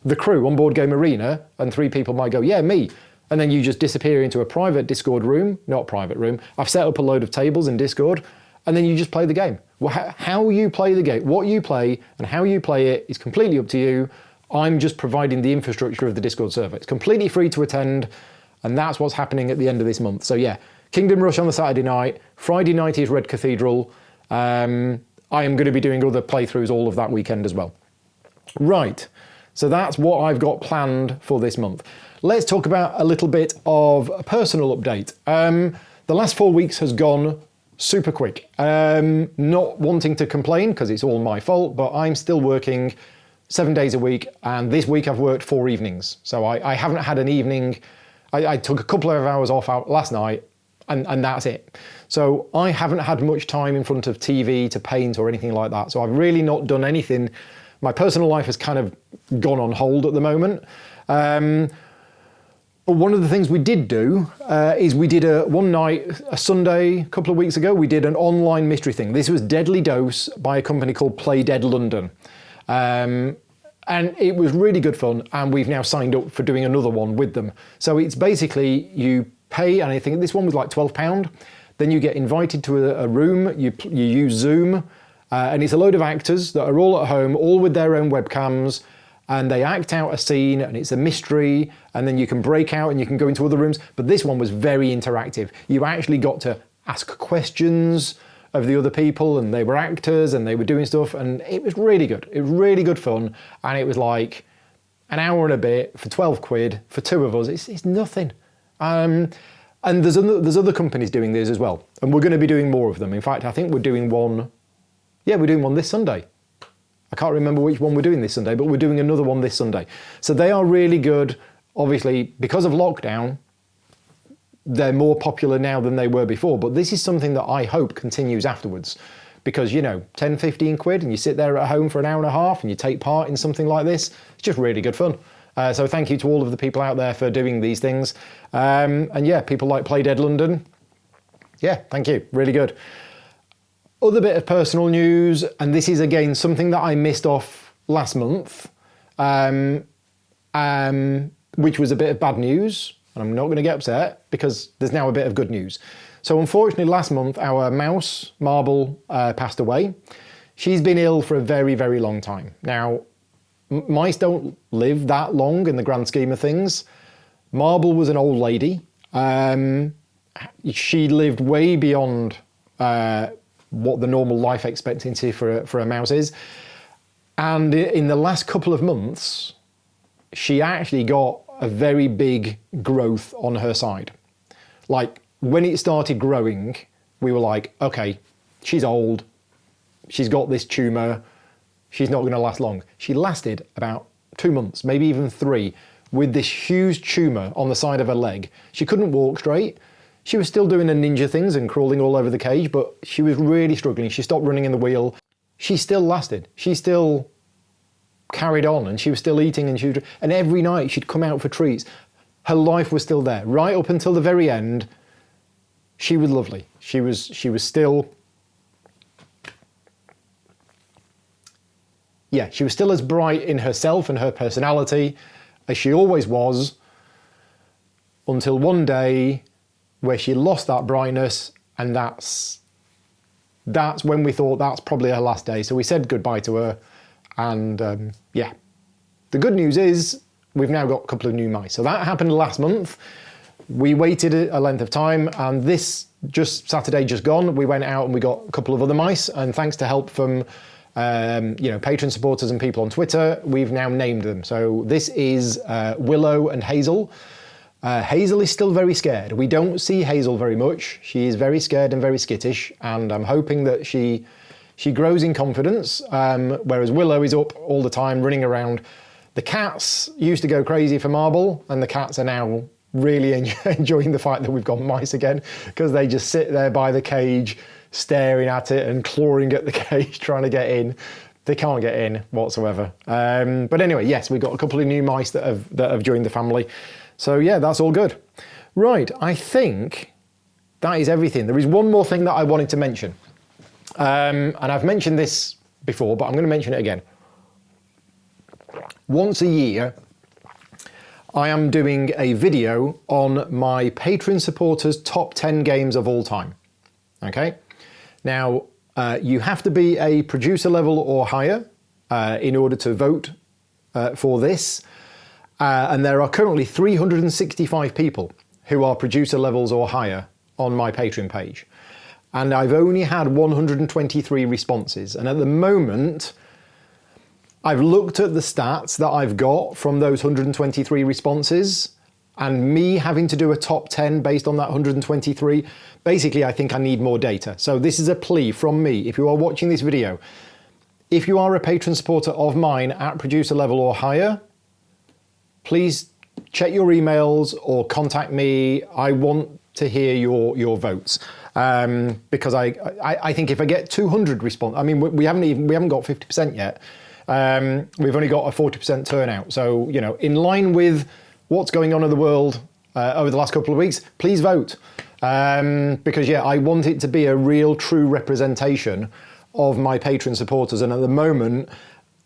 The Crew on Board Game Arena? And 3 people might go, yeah, me. And then you just disappear into a private Discord room, not private room. I've set up a load of tables in Discord, and then you just play the game. Well, how you play the game, what you play and how you play it is completely up to you. I'm just providing the infrastructure of the Discord server. It's completely free to attend, and that's what's happening at the end of this month. So yeah, Kingdom Rush on the Saturday night. Friday night is Red Cathedral. I am going to be doing other playthroughs all of that weekend as well. Right, so that's what I've got planned for this month. Let's talk about a little bit of a personal update. The last 4 weeks has gone super quick. Not wanting to complain because it's all my fault, but I'm still working 7 days a week, and this week I've worked 4 evenings. So I haven't had an evening. I took a couple of hours off out last night, and that's it. So I haven't had much time in front of TV to paint or anything like that. So I've really not done anything. My personal life has kind of gone on hold at the moment. But one of the things we did do is we did one night, a Sunday, a couple of weeks ago, we did an online mystery thing. This was Deadly Dose by a company called Play Dead London. And it was really good fun, and we've now signed up for doing another one with them. So it's basically you pay, and I think this one was like £12. Then you get invited to a room, you use Zoom, and it's a load of actors that are all at home, all with their own webcams, and they act out a scene, and it's a mystery, and then you can break out and you can go into other rooms. But this one was very interactive. You actually got to ask questions of the other people, and they were actors and they were doing stuff, and it was really good. It was really good fun, and it was like an hour and a bit for 12 quid for 2 of us. It's nothing. And there's other companies doing these as well, and we're going to be doing more of them. In fact, I think we're doing one. Yeah, we're doing one this Sunday. I can't remember which one we're doing this Sunday, but we're doing another one this Sunday. So they are really good. Obviously, because of lockdown, they're more popular now than they were before, but this is something that I hope continues afterwards, because 10, 15 quid and you sit there at home for an hour and a half and you take part in something like this. It's just really good fun. So thank you to all of the people out there for doing these things. And yeah, people like Play Dead London. Yeah, thank you, really good. Other bit of personal news, and this is again something that I missed off last month, which was a bit of bad news. And I'm not going to get upset because there's now a bit of good news. So unfortunately last month our mouse, Marble, passed away. She's been ill for a very, very long time. Now, mice don't live that long in the grand scheme of things. Marble was an old lady. She lived way beyond what the normal life expectancy for a mouse is. And in the last couple of months, she actually got a very big growth on her side. Like when it started growing, we were like, okay, she's old, she's got this tumour, she's not going to last long. She lasted about 2 months, maybe even 3, with this huge tumour on the side of her leg. She couldn't walk straight. She was still doing her ninja things and crawling all over the cage, but she was really struggling. She stopped running in the wheel. She still lasted. She still carried on, and she was still eating, and every night she'd come out for treats. Her life was still there right up until the very end. She was lovely. She was still, yeah, she was still as bright in herself and her personality as she always was, until one day where she lost that brightness, and that's that's when we thought that's probably her last day. So we said goodbye to her, and yeah. The good news is we've now got a couple of new mice. So that happened last month. We waited a length of time, and this Saturday just gone, we went out and we got a couple of other mice, and thanks to help from you know, patron supporters and people on Twitter, we've now named them. So this is Willow and Hazel. Hazel is still very scared. We don't see Hazel very much. She is very scared and very skittish, and I'm hoping that she grows in confidence, whereas Willow is up all the time running around. The cats used to go crazy for marble, and the cats are now really enjoying the fact that we've got mice again, because they just sit there by the cage staring at it and clawing at the cage trying to get in. They can't get in whatsoever. But anyway, yes, we've got a couple of new mice that have joined the family. So yeah, that's all good. Right, I think that is everything. There is one more thing that I wanted to mention. And I've mentioned this before, but I'm going to mention it again. Once a year, I am doing a video on my patron supporters' top 10 games of all time. Okay? Now, you have to be a producer level or higher in order to vote for this. And there are currently 365 people who are producer levels or higher on my Patreon page. And I've only had 123 responses. And at the moment, I've looked at the stats that I've got from those 123 responses, and me having to do a top 10 based on that 123, basically I think I need more data. So this is a plea from me. If you are watching this video, if you are a patron supporter of mine at producer level or higher, please check your emails or contact me. I want to hear your votes. Because I think if I get 200 response, I mean, we haven't got 50% yet. We've only got a 40% turnout. So, you know, in line with what's going on in the world over the last couple of weeks, please vote. Because yeah, I want it to be a real true representation of my patron supporters. And at the moment,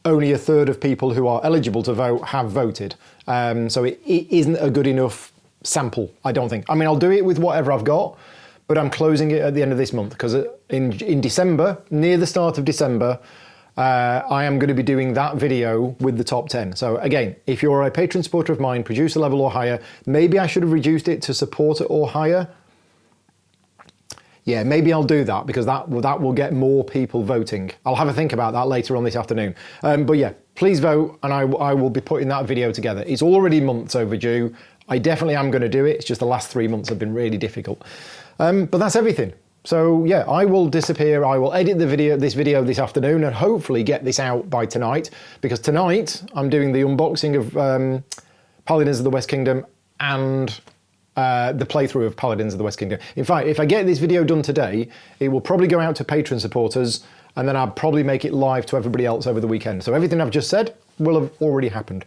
only a third of people who are eligible to vote have voted. So it isn't a good enough sample, I don't think. I mean, I'll do it with whatever I've got, but I'm closing it at the end of this month because in December, near the start of December, I am going to be doing that video with the top 10. So again, if you're a patron supporter of mine, producer level or higher, maybe I should have reduced it to supporter or higher. Yeah, maybe I'll do that because that will get more people voting. I'll have a think about that later on this afternoon. But yeah, please vote, and I will be putting that video together. It's already months overdue. I definitely am going to do it. It's just the last 3 months have been really difficult. But that's everything. So yeah, I will disappear. I will edit this video this afternoon and hopefully get this out by tonight, because tonight I'm doing the unboxing of Paladins of the West Kingdom and the playthrough of Paladins of the West Kingdom. In fact, if I get this video done today, it will probably go out to patron supporters, and then I'll probably make it live to everybody else over the weekend. So everything I've just said will have already happened.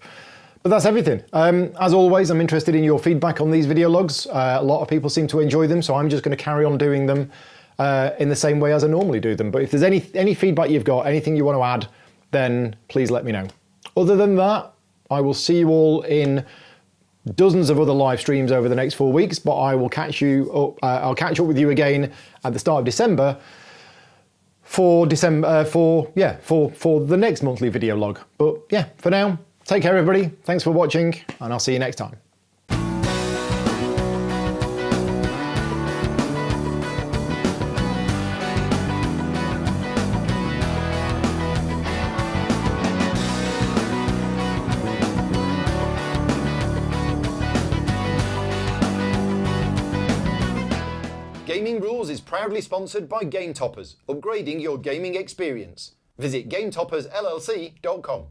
But that's everything. As always, I'm interested in your feedback on these video logs. A lot of people seem to enjoy them, so I'm just going to carry on doing them in the same way as I normally do them. But if there's any feedback you've got, anything you want to add, then please let me know. Other than that, I will see you all in dozens of other live streams over the next 4 weeks, but I will catch you up. I'll catch up with you again at the start of December for the next monthly video log. But yeah, for now, take care everybody. Thanks for watching, and I'll see you next time. Gaming Rules is proudly sponsored by Game Toppers, upgrading your gaming experience. Visit GameToppersLLC.com.